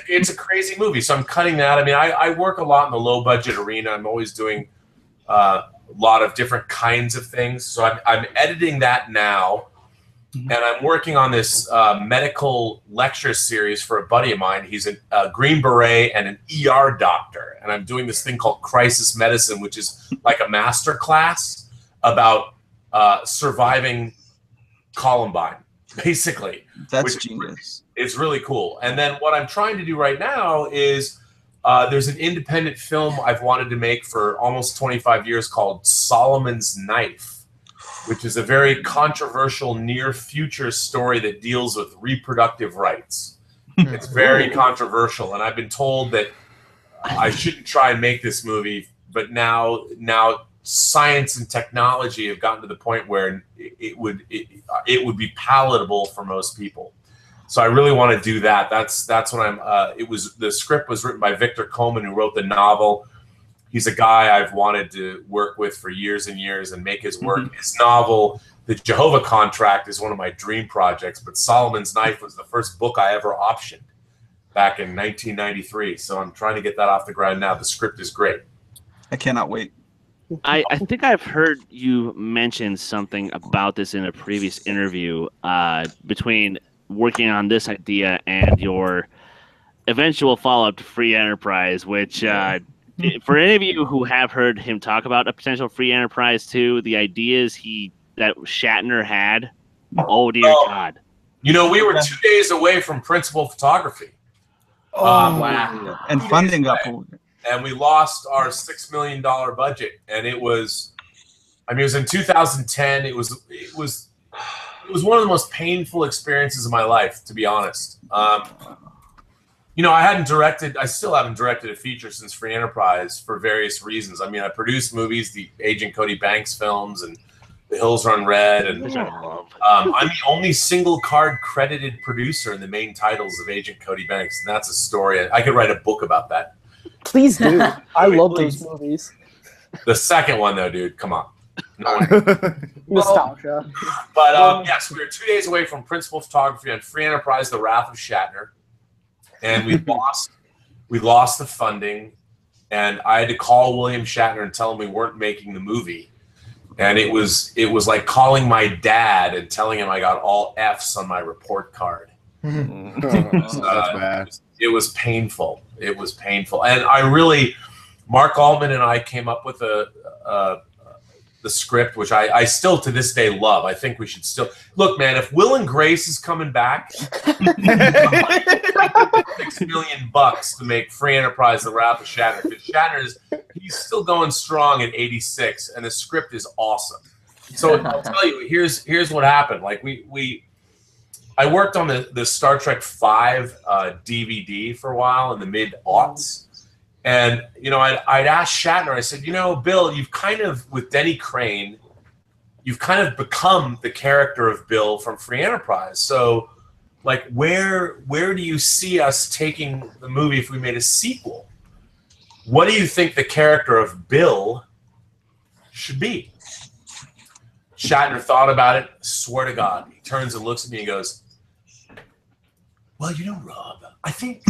it's a crazy movie, so I'm cutting that. I mean, I work a lot in the low budget arena. I'm always doing a lot of different kinds of things. So I'm editing that now, and I'm working on this medical lecture series for a buddy of mine. He's a Green Beret and an ER doctor, and I'm doing this thing called Crisis Medicine, which is like a master class about surviving Columbine, basically. That's genius. It's really cool. And then what I'm trying to do right now is there's an independent film I've wanted to make for almost 25 years called Solomon's Knife, which is a very controversial near future story that deals with reproductive rights. It's very controversial, and I've been told that I shouldn't try and make this movie, but now science and technology have gotten to the point where it would be palatable for most people. So I really want to do that. That's what I'm. The script was written by Victor Coleman, who wrote the novel. He's a guy I've wanted to work with for years and years and make his work. His novel, The Jehovah Contract, is one of my dream projects. But Solomon's Knife was the first book I ever optioned back in 1993. So I'm trying to get that off the ground now. The script is great. I cannot wait. I think I've heard you mention something about this in a previous interview between working on this idea and your eventual follow-up to Free Enterprise, which for any of you who have heard him talk about a potential Free Enterprise 2, the ideas that Shatner had, oh dear God. You know, we were 2 days away from principal photography. Wow. And funding up. And we lost our $6 million budget, and it was in 2010. It was one of the most painful experiences of my life, to be honest. I still haven't directed a feature since Free Enterprise for various reasons. I mean, I produced movies, the Agent Cody Banks films, and The Hills Run Red, and Yeah. I'm the only single card credited producer in the main titles of Agent Cody Banks, and that's a story. I could write a book about that. Please do. I love Please. those movies. The second one, though, dude, come on. No one. Nostalgia. But yes, we were 2 days away from principal photography on Free Enterprise: The Wrath of Shatner, and we lost the funding, and I had to call William Shatner and tell him we weren't making the movie. And it was like calling my dad and telling him I got all F's on my report card. That's bad. It was painful. It was painful. And Mark Altman and I came up with the script, which I still to this day love. I think we should still look, man. If Will and Grace is coming back, $6 million to make Free Enterprise: The Wrath of Shatner. Because he's still going strong at 86, and the script is awesome. So I'll tell you, here's what happened. Like I worked on the Star Trek V DVD for a while in the mid-aughts. And, I'd asked Shatner, I said, Bill, you've kind of, with Denny Crane, you've kind of become the character of Bill from Free Enterprise. So, like, where do you see us taking the movie if we made a sequel? What do you think the character of Bill should be? Shatner thought about it. Swear to God. He turns and looks at me and goes, well, Rob, I think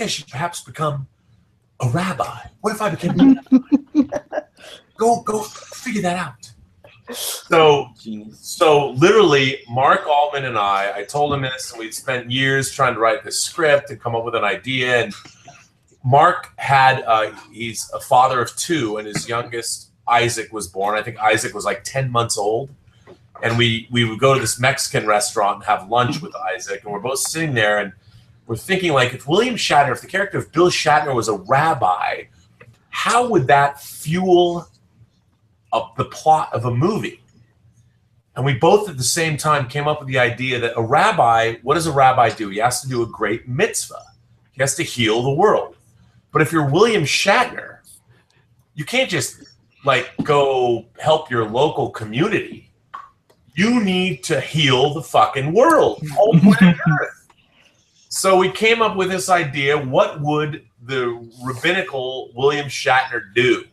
I should perhaps become a rabbi. What if I became go figure that out. So literally Mark Altman and I told him this, and we'd spent years trying to write this script and come up with an idea. And Mark had he's a father of two, and his youngest Isaac was born. I think Isaac was like 10 months old. And we would go to this Mexican restaurant and have lunch with Isaac, and we're both sitting there and we're thinking, like, if the character of Bill Shatner was a rabbi, how would that fuel the plot of a movie? And we both at the same time came up with the idea that what does a rabbi do? He has to do a great mitzvah. He has to heal the world. But if you're William Shatner, you can't just, like, go help your local community. You need to heal the fucking world, whole planet Earth. So we came up with this idea: what would the rabbinical William Shatner do?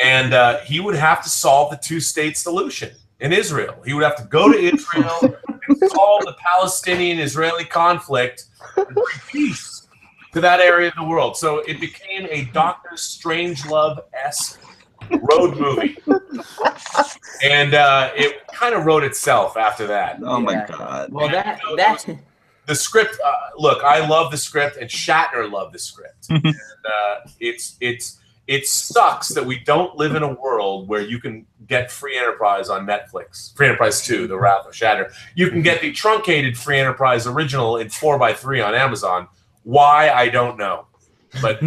And he would have to solve the two-state solution in Israel. He would have to go to Israel and solve the Palestinian-Israeli conflict and bring peace to that area of the world. So it became a Dr. Strangelove-esque road movie. And it kind of wrote itself after that. Oh my God. Well, the script, look, I love the script, and Shatner loved the script. And it sucks that we don't live in a world where you can get Free Enterprise on Netflix. Free Enterprise 2, The Wrath of Shatner. You can get the truncated Free Enterprise original in 4x3 on Amazon. Why, I don't know. But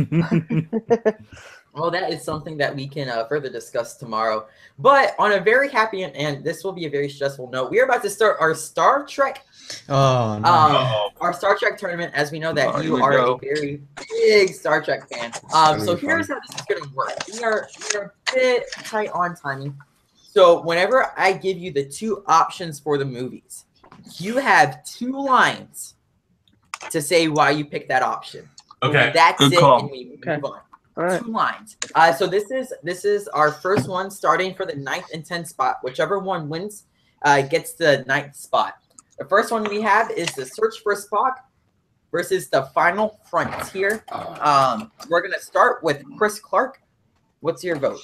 well, that is something that we can further discuss tomorrow. But on a very happy and this will be a very stressful note, we are about to start our Star Trek. Oh, no. Our Star Trek tournament, as we know that you here we are go. a very big Star Trek fan. So here's how this is going to work. We are a bit tight on timing. So whenever I give you the two options for the movies, you have 2 lines to say why you picked that option. okay. That's Good it, call. and we move Okay. on. All right. 2 lines. So this is our first one, starting for the 9th and 10th spot. Whichever one wins gets the 9th spot. The first one we have is The Search for Spock versus The Final Frontier. We're gonna start with Chris Clark. What's your vote?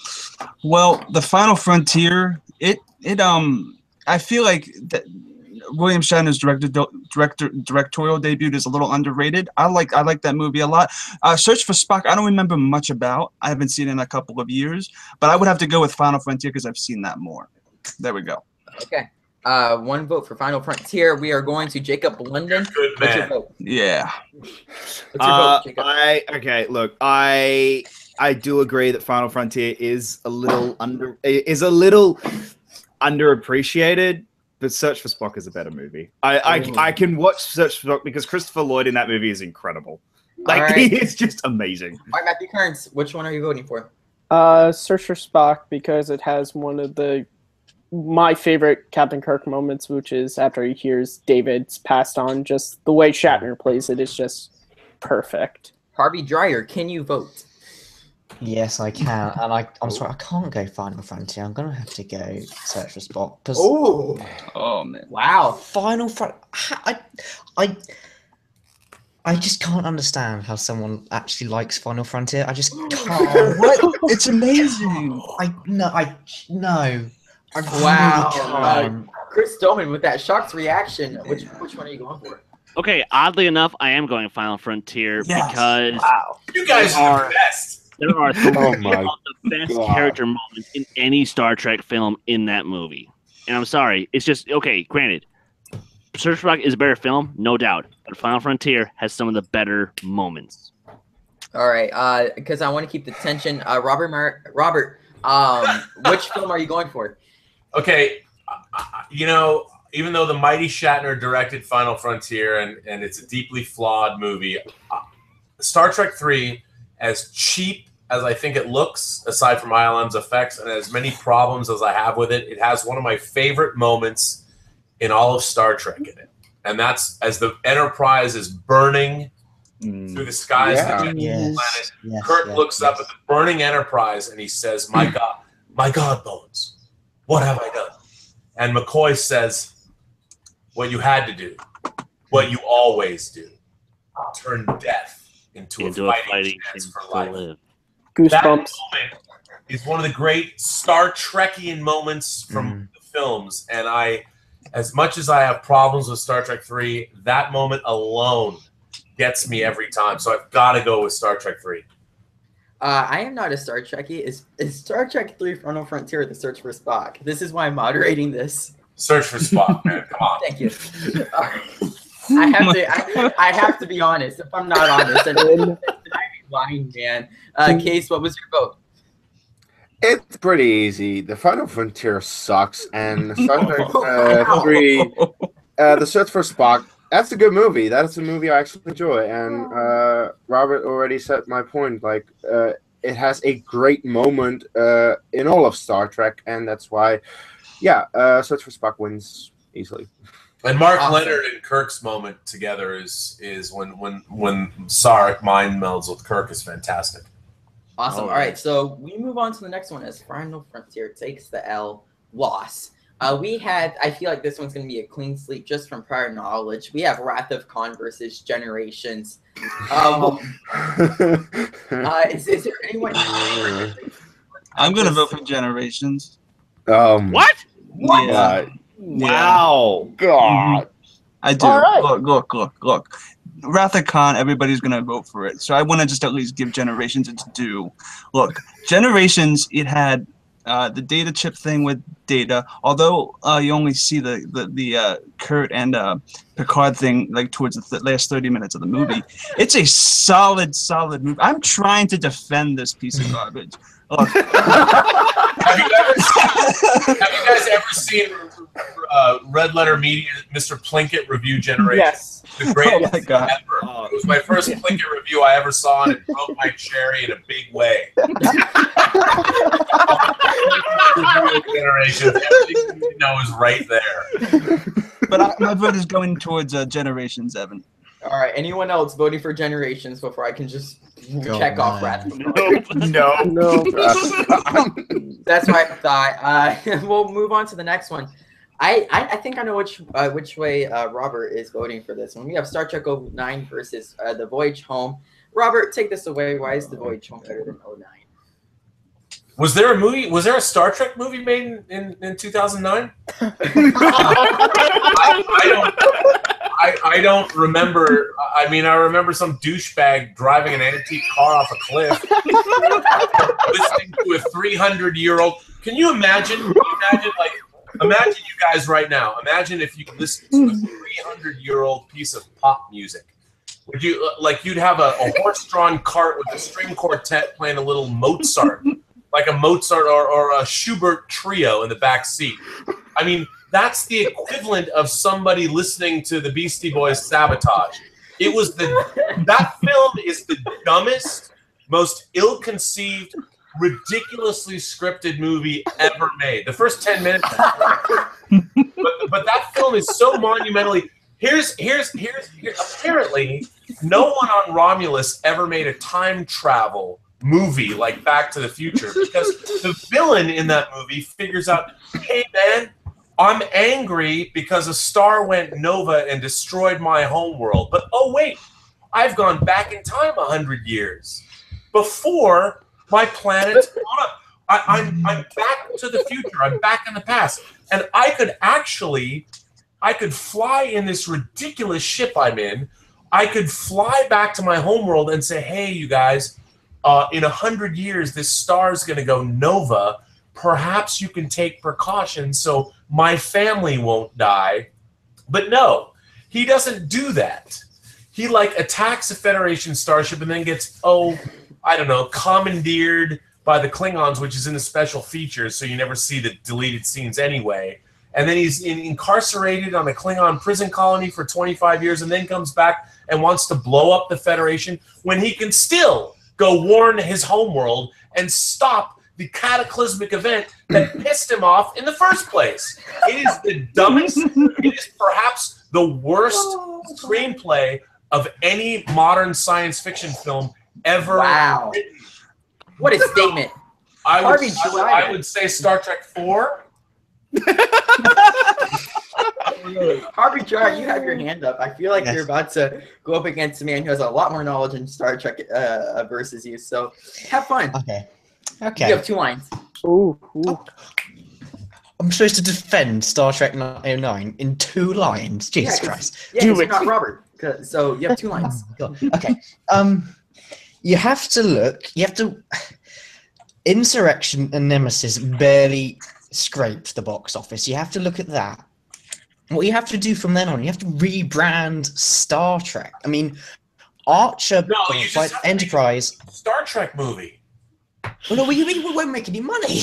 Well, The Final Frontier, I feel like that William Shatner's directorial debut is a little underrated. I like that movie a lot. Search for Spock, I don't remember much about. I haven't seen it in a couple of years, but I would have to go with Final Frontier because I've seen that more. There we go. Okay. 1 vote for Final Frontier. We are going to Jacob London. Good What's your man. vote? Yeah. What's your vote, Jacob? I do agree that Final Frontier is a little underappreciated, but Search for Spock is a better movie. I can watch Search for Spock because Christopher Lloyd in that movie is incredible. Like, All right. he is just amazing. All right, Matthew Kearns, which one are you voting for? Search for Spock, because it has one of my favorite Captain Kirk moments, which is after he hears David's passed on. Just the way Shatner plays it is just perfect. Harvey Dreyer, can you vote? Yes, I can, and I'm sorry, I can't go Final Frontier. I'm gonna have to go Search for Spock because Oh man. Wow. Final Frontier. I just can't understand how someone actually likes Final Frontier. I just can't. What? It's amazing. No. I Wow. really can't. Chris Doman with that shocked reaction. Which one are you going for? Okay, oddly enough, I am going Final Frontier Yes. because Wow. You guys are the best. there are three Oh of my the best God. character moments in any Star Trek film in that movie. And I'm sorry, it's just okay. Granted, Search for Spock is a better film, no doubt, but Final Frontier has some of the better moments. All right, because I want to keep the tension. Robert, which film are you going for? Okay, you know, even though the mighty Shatner directed Final Frontier and it's a deeply flawed movie, Star Trek 3, as cheap as I think it looks, aside from ILM's effects, and as many problems as I have with it, it has one of my favorite moments in all of Star Trek in it. And that's as the Enterprise is burning through the skies of the Yes, planet. yes, Kirk yes, looks up yes. at the burning Enterprise and he says, my God, Bones, what have I done? And McCoy says, what you had to do, what you always do, turn death into a fighting chance for life. That Goosebumps. moment is one of the great Star Trekian moments from the films. And as much as I have problems with Star Trek 3, that moment alone gets me every time. So I've got to go with Star Trek 3. I am not a Star Trekkie. Is Star Trek 3 Final Frontier or The Search for Spock? This is why I'm moderating this. Search for Spock, man. Come on. Thank you. I have to be honest. If I'm not honest, then I'm lying, man. Kees, what was your vote? It's pretty easy. The Final Frontier sucks, and Star Trek 3, The Search for Spock, that's a good movie. That's a movie I actually enjoy. And Robert already said my point. Like, it has a great moment in all of Star Trek, and that's why, Search for Spock wins easily. And Mark Leonard and Kirk's moment together is when Sarek mind melds with Kirk is fantastic. Awesome. All right, so we move on to the next one as Final Frontier takes the L loss. I feel like this one's going to be a clean sweep just from prior knowledge. We have Wrath of Khan versus Generations. Is there anyone? I'm gonna vote for Generations. What? Yeah. Wow. God. I do. All right. Look. Wrath of Khan, everybody's going to vote for it. So I want to just at least give Generations its due. Look, Generations, it had the data chip thing with Data. Although you only see the Kurt and Picard thing like towards the last 30 minutes of the movie. It's a solid movie. I'm trying to defend this piece of garbage. Look. Have you guys ever seen Red Letter Media, Mr. Plinkett review Generations? Yes. The greatest my God. ever. It was my first Plinkett review I ever saw, and it broke my cherry in a big way. Generations, everything you know is right there. But my vote is going towards Generations, Evan. All right, anyone else voting for Generations before I can just check off Wrath of Khan? No. That's what I thought. We'll move on to the next one. I think I know which way Robert is voting for this one. We have Star Trek 09 versus The Voyage Home. Robert, take this away. Why is The Voyage Home better than 09? Was there a movie? Was there a Star Trek movie made in 2009? I don't remember. I mean, I remember some douchebag driving an antique car off a cliff, listening to a 300-year-old. Can you imagine? Imagine you guys right now. Imagine if you listened to a 300-year-old piece of pop music. Would you you'd have a horse-drawn cart with a string quartet playing a little Mozart, like a Mozart or a Schubert trio in the back seat? I mean, that's the equivalent of somebody listening to the Beastie Boys' Sabotage. That film is the dumbest, most ill-conceived, ridiculously scripted movie ever made. The first 10 minutes, but that film is so monumentally. Here's apparently no one on Romulus ever made a time travel movie like Back to the Future, because the villain in that movie figures out, hey man, I'm angry because a star went nova and destroyed my homeworld. But oh wait, I've gone back in time 100 years before my planet's gone up. I'm back to the future. I'm back in the past, and I could fly in this ridiculous ship I'm in. I could fly back to my homeworld and say, hey, you guys, in 100 years, this star is going to go nova. Perhaps you can take precautions so my family won't die. But no, he doesn't do that. He like attacks a Federation starship and then gets, commandeered by the Klingons, which is in the special features, so you never see the deleted scenes anyway. And then he's incarcerated on a Klingon prison colony for 25 years and then comes back and wants to blow up the Federation when he can still go warn his homeworld and stop the cataclysmic event that pissed him off in the first place. It is the dumbest, it is perhaps the worst screenplay of any modern science fiction film ever written. What a statement. I would say Star Trek 4. Harvey Jar, you have your hand up. I feel like you're about to go up against a man who has a lot more knowledge in Star Trek versus you. So have fun. Okay. You have 2 lines. Ooh. I'm supposed to defend Star Trek 909 in 2 lines. Jesus Christ. Yeah, you're not Robert. So you have 2 lines. Okay. You have to look. Insurrection and Nemesis barely scraped the box office. You have to look at that. What you have to do from then on, you have to rebrand Star Trek. I mean, Archer, Enterprise. Star Trek movie. Well, no, we won't make any money.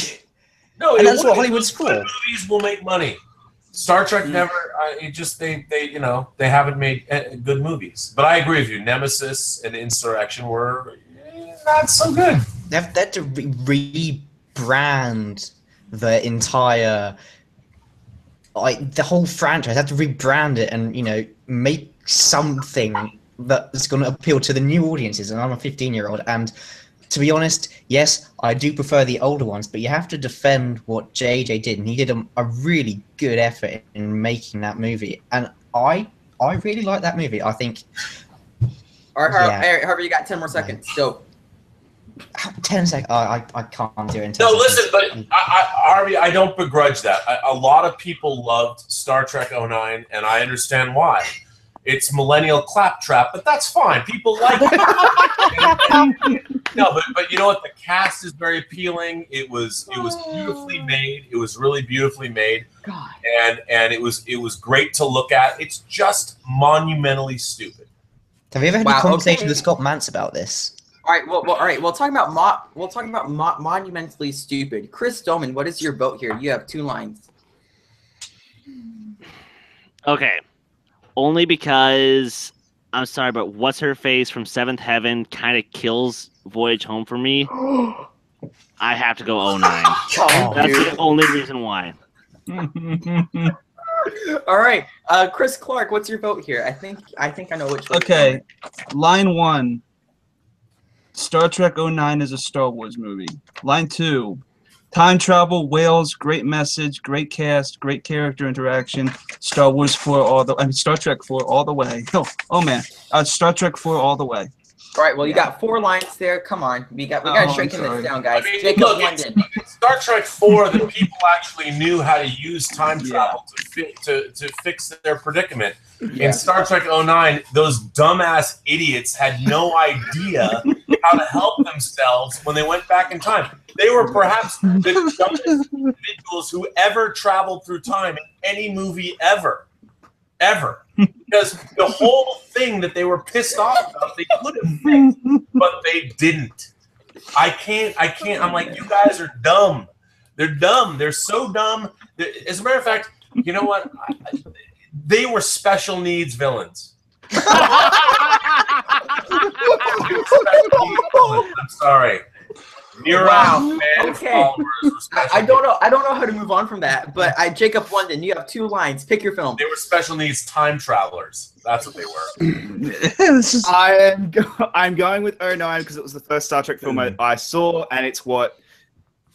No, and that's what Hollywood's for. Movies will make money. Star Trek never. They haven't made good movies. But I agree with you. Nemesis and Insurrection were not so good. They had to rebrand the entire, the whole franchise. They had to rebrand it and make something that's going to appeal to the new audiences. And I'm a 15-year-old, and to be honest, yes, I do prefer the older ones, but you have to defend what JJ did, and he did a really good effort in making that movie, and I really like that movie. I think. All right, Harvey, you got 10 more seconds. So. 10 seconds. I can't do it in 10 seconds. No, listen, but Harvey, I don't begrudge that. A lot of people loved Star Trek 09, and I understand why. It's millennial claptrap, but that's fine. People like it. No, but you know what? The cast is very appealing. It was beautifully made. It was really beautifully made. God. And it was great to look at. It's just monumentally stupid. Have you ever had a conversation with Scott Mantz about this? All right. Well, all right. We'll talk about monumentally stupid. Chris Doman, what is your vote here? You have 2 lines. Okay. Only because I'm sorry, but what's her face from Seventh Heaven kind of kills Voyage Home for me. I have to go 09. That's the only reason why. All right, Chris Clark, what's your vote here? I think I know which one. Okay, line 1. Star Trek 09 is a Star Wars movie. Line 2. Time travel, whales, great message, great cast, great character interaction. Star Trek 4 all the way. Oh man, Star Trek 4 all the way. All right, well you got 4 lines there. Come on, we got to shrinking this down, guys. Jacob London. In Star Trek 4, the people actually knew how to use time travel to fix their predicament. Yeah. In Star Trek 09, those dumbass idiots had no idea how to help themselves when they went back in time. They were perhaps the dumbest individuals who ever traveled through time in any movie ever. Because the whole thing that they were pissed off about, they could have fixed, but they didn't. I can't. I'm like, you guys are dumb. They're dumb. They're so dumb. As a matter of fact, you know what? They were special needs villains. I'm sorry. Near Wow. fan Okay. followers were special I don't know. I don't know how to move on from that. But Jacob London, you have 2 lines. Pick your film. They were special needs time travelers. That's what they were. This is- I'm going with '09 because it was the first Star Trek film I saw, and it's what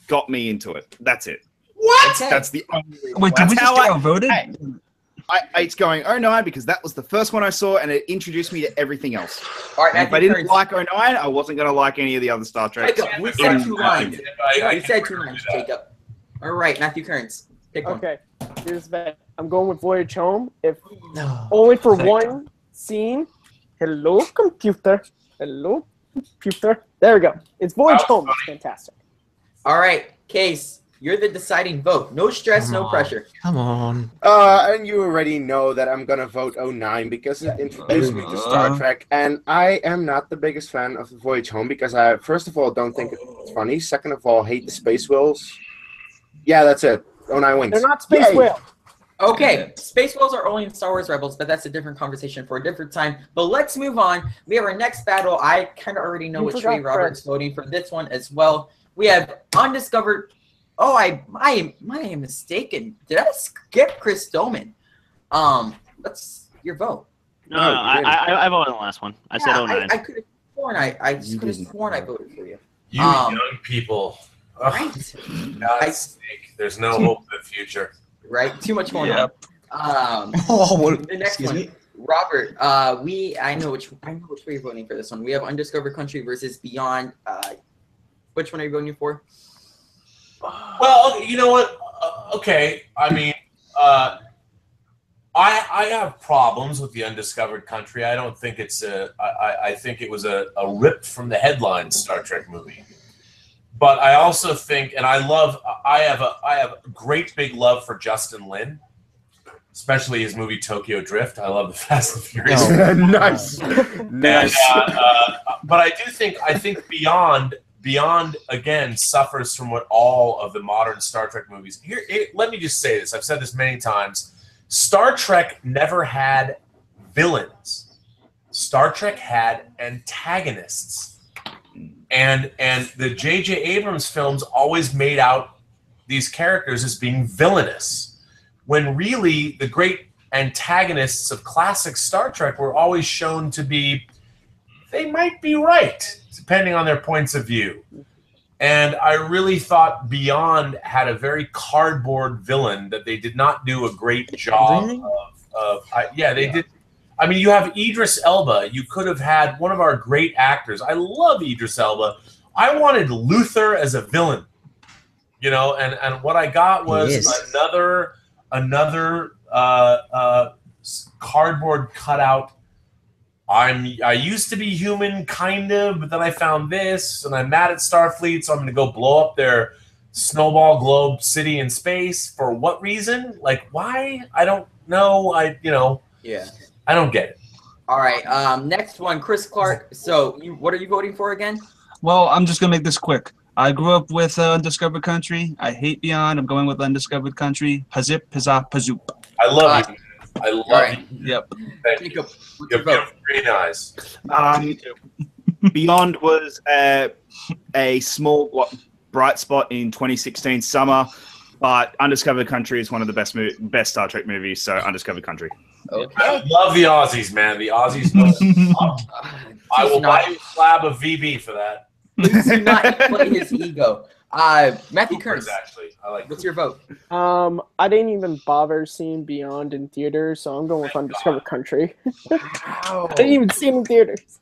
got me into it. That's it. What? That's the only reason. Wait, did That's we just how get outvoted? it's going '09 because that was the first one I saw, and it introduced me to everything else. All right, And if I Matthew didn't Kearns. like '09, I wasn't going to like any of the other Star Treks. Jacob, we said 2 lines. I We said 2 lines, Jacob. All right, Matthew Kearns. Pick one. Okay, here's the bet. I'm going with Voyage Home. If No. only for one scene. Hello, computer. Hello, computer. There we go. It's Voyage That was Home. It's fantastic. All right, Case. You're the deciding vote. No stress, Come no on. pressure. Come on. And you already know that I'm gonna vote '09 because it introduced me to Star Trek, and I am not the biggest fan of the Voyage Home because I, first of all, don't think it's funny. Second of all, hate the space whales. Yeah, that's it. '09 wins. They're not space Yay. whale. Okay, Space Whales are only in Star Wars Rebels, but that's a different conversation for a different time. But let's move on. We have our next battle. I kind of already know You which forgot way Robert's Fred. voting for this one as well. We have Undiscovered. Oh, I am mistaken. Did I skip Chris Doman? What's your vote? No, No, I you didn't. I voted on the last one. I said '09. I could have sworn I You could have didn't. sworn I voted for you. You Um, young people. Ugh, Right, God's sake. There's no hope for the future. right. Too much going Yep. on. Oh, well, The next excuse one, me? Robert. I know which way you're voting for this one. We have Undiscovered Country versus Beyond. Which one are you voting for? Well, you know what? Okay, I mean, I have problems with the Undiscovered Country. I don't think it's I think it was a ripped from the headlines Star Trek movie. But I also think, and I have a great big love for Justin Lin, especially his movie Tokyo Drift. I love the Fast and Furious. No. Nice. And, but I think Beyond again suffers from what all of the modern Star Trek movies. Let me just say this. I've said this many times. Star Trek never had villains. Star Trek had antagonists. And the J.J. Abrams films always made out these characters as being villainous, when really the great antagonists of classic Star Trek were always shown to be, they might be right, depending on their points of view. And I really thought Beyond had a very cardboard villain that they did not do a great job Really? they did. I mean, you have Idris Elba. You could have had one of our great actors. I love Idris Elba. I wanted Luther as a villain, you know, and what I got was another cardboard cutout. I used to be human, kind of, but then I found this, and I'm mad at Starfleet, so I'm going to go blow up their snowball globe city in space. For what reason? Like, why? I don't know. Yeah. I don't get it. All right. Next one, Chris Clark. So, what are you voting for again? Well, I'm just gonna make this quick. I grew up with Undiscovered Country. I hate Beyond. I'm going with Undiscovered Country. Pazip, pazap, pazoop. I love you. I love right. you. Yep. Thank you. Jacob, what's You your have vote? beautiful green eyes. Beyond was a small bright spot in 2016 summer, but Undiscovered Country is one of the best Star Trek movies. So Undiscovered Country. Okay. I love the Aussies, man. The Aussies. I will buy you a slab of VB for that. Please do not inflate his ego. Matthew Kearns, Coopers, actually. I like. what's your vote? I didn't even bother seeing Beyond in theaters, so I'm going with Undiscovered Country. Wow. I didn't even see it in theaters.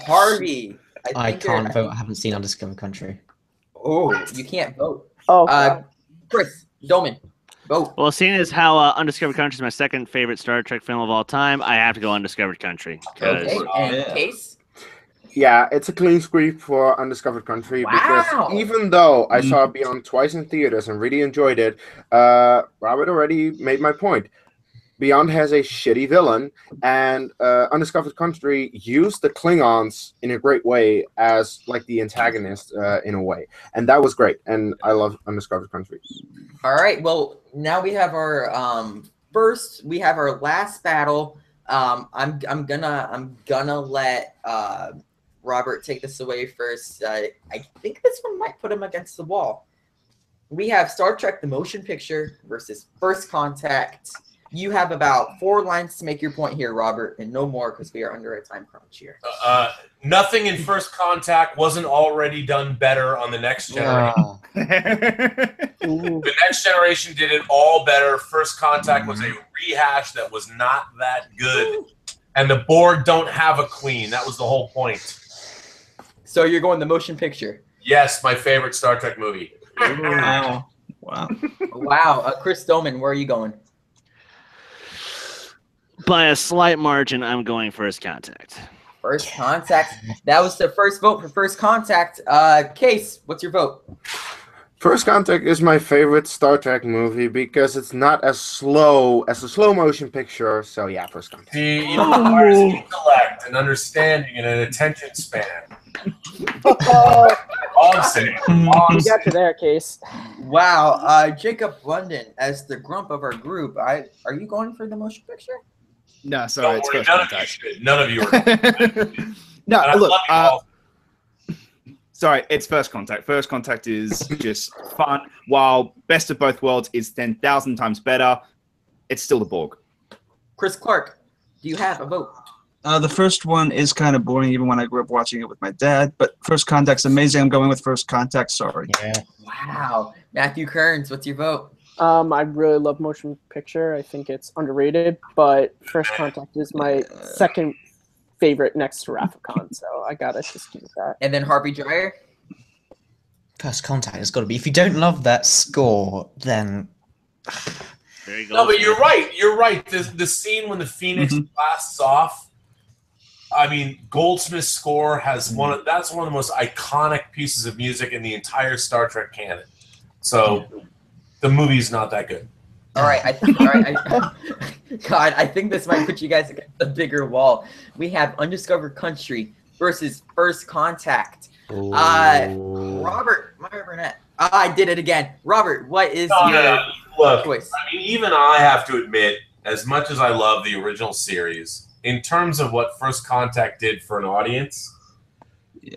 Harvey. I think you're- can't vote. I haven't seen Undiscovered Country. Oh, you can't vote. Oh, crap. Chris Doman, vote. Well, seeing as how Undiscovered Country is my second favorite Star Trek film of all time, I have to go Undiscovered Country. 'cause- Okay, and Yeah. Case. Yeah, it's a clean sweep for Undiscovered Country because Wow. even though I saw Beyond twice in theaters and really enjoyed it, Robert already made my point. Beyond has a shitty villain, and Undiscovered Country used the Klingons in a great way as like the antagonist in a way, and that was great. And I love Undiscovered Country. All right. Well, now we have our we have our last battle. I'm gonna let Robert take this away first. I think this one might put him against the wall. We have Star Trek: The Motion Picture versus First Contact. You have about 4 lines to make your point here, Robert, and no more because we are under a time crunch here. Nothing in First Contact wasn't already done better on The Next Generation. The Next Generation did it all better. First Contact was a rehash that was not that good. And the Borg don't have a queen. That was the whole point. So you're going The Motion Picture? Yes, my favorite Star Trek movie. Wow. Wow. Chris Stoneman, where are you going? By a slight margin, I'm going First Contact. First Contact. That was the first vote for First Contact. Kees, what's your vote? First Contact is my favorite Star Trek movie because it's not as slow as a slow motion picture. So yeah, First Contact. See, it requires intellect and understanding and an attention span. All I'm saying. You got you there, Kees. Wow. Jacob London, as the grump of our group, are you going for the motion picture? No, sorry, Don't it's worry, First none of you Contact. should. None of you are. No, And I look, love you all. sorry, it's First Contact. First Contact is just fun. While Best of Both Worlds is 10,000 times better, it's still the Borg. Chris Clark, do you have a vote? The first one is kind of boring, even when I grew up watching it with my dad. But First Contact's amazing. I'm going with First Contact. Sorry. Yeah. Wow. Matthew Kearns, what's your vote? I really love motion picture. I think it's underrated, but First Contact is my second favorite next to Wrath of Khan, so I gotta just give it that. And then Harvey Dreyer? First Contact has got to be. If you don't love that score, then There you go. No, but you're right. You're right. The scene when the Phoenix blasts off. I mean, Goldsmith's score has that's one of the most iconic pieces of music in the entire Star Trek canon. So the movie's not that good. All right. God, I think this might put you guys against a bigger wall. We have Undiscovered Country versus First Contact. Robert Meyer Burnett. I did it again. Robert, what is your Look, choice? I mean, even I have to admit, as much as I love the original series, in terms of what First Contact did for an audience,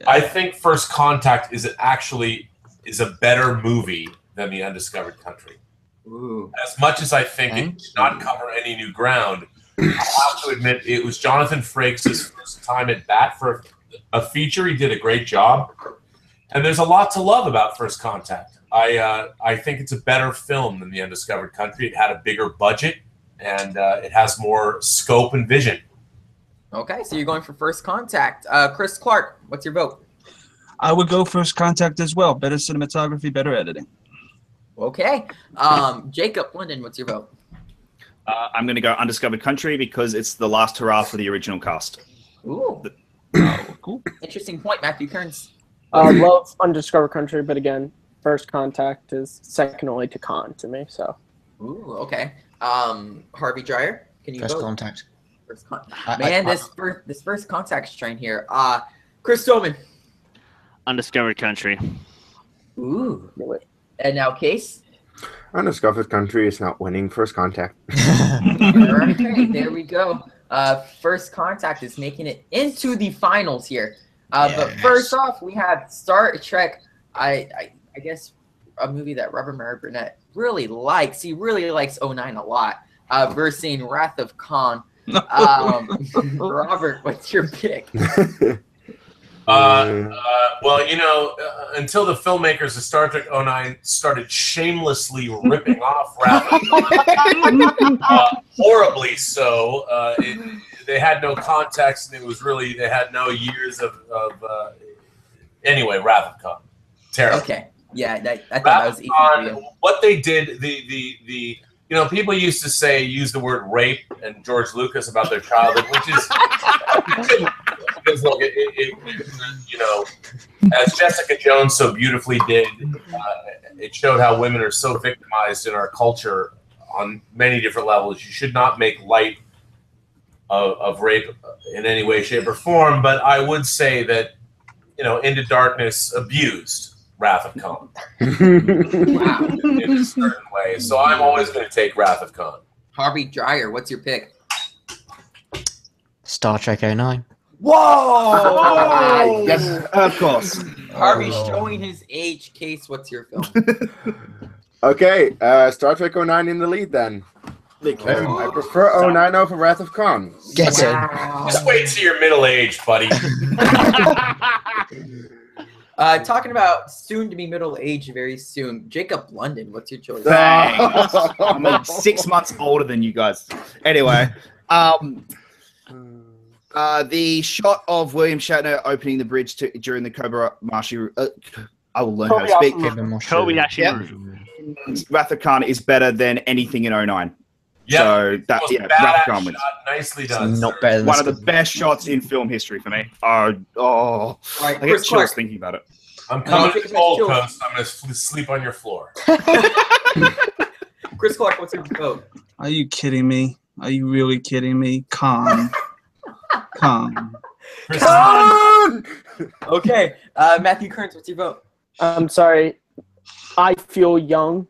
I think First Contact is a better movie than The Undiscovered Country. Ooh. As much as I think it did not cover any new ground, I have to admit it was Jonathan Frakes' first time at bat for a feature. He did a great job. And there's a lot to love about First Contact. I think it's a better film than The Undiscovered Country. It had a bigger budget, and it has more scope and vision. Okay, so you're going for First Contact. Chris Clark, what's your vote? I would go First Contact as well. Better cinematography, better editing. Okay. Jacob London, what's your vote? I'm going to go Undiscovered Country because it's the last hurrah for the original cast. Ooh. Cool. Interesting point, Matthew Kearns. Love Undiscovered Country, but again, First Contact is second only to Khan to me. So. Ooh, okay. Harvey Dreyer, can you First vote? Contact. First Contact. Man, this First Contact strain here. Chris Stoneman. Undiscovered Country. Ooh. And now Kees. Undiscovered Country is not winning First Contact. Okay, there we go. First Contact is making it into the finals here. But first off, we have Star Trek. I guess a movie that Robert Meyer Burnett really likes. He really likes 09 a lot. Versus Wrath of Khan. Robert, what's your pick? Well, you know, until the filmmakers of Star Trek 09 started shamelessly ripping off Wrath of Khan, horribly so. They had no context, and it was really, they had no years of anyway, Wrath of Khan. Terrible. Okay. Yeah, I thought that was easy for you. What they did, you know, people used to use the word rape and George Lucas about their childhood, which is, because look, you know, as Jessica Jones so beautifully did, it showed how women are so victimized in our culture on many different levels. You should not make light of rape in any way, shape, or form. But I would say that, you know, Into Darkness abused Wrath of Khan. Wow. In a certain way. So I'm always going to take Wrath of Khan. Harvey Dreyer, what's your pick? Star Trek 09. Whoa! Yes. Of course. Harvey showing his age. Case, what's your film? Okay, Star Trek 09 in the lead then. I prefer 09 over Wrath of Khan. Get in. Just wait till you're middle aged, buddy. Talking about soon to be middle aged very soon. Jacob London, what's your choice? Thanks. I'm like 6 months older than you guys. Anyway, the shot of William Shatner opening the bridge during the Kobayashi. I will learn how to speak. Kobayashi. Wrath of Khan is better than anything in 09. Yep. So that Wrath of Khan wins. Nicely done. Not better than One of the best shots in film history for me. I get Chris chills Clark. thinking about it. I'm coming to the Gold Coast. I'm going to sleep on your floor. Chris Clark, what's your vote? Are you kidding me? Are you really kidding me? Khan. Okay, Matthew Kearns, what's your vote? I'm sorry. I Feel Young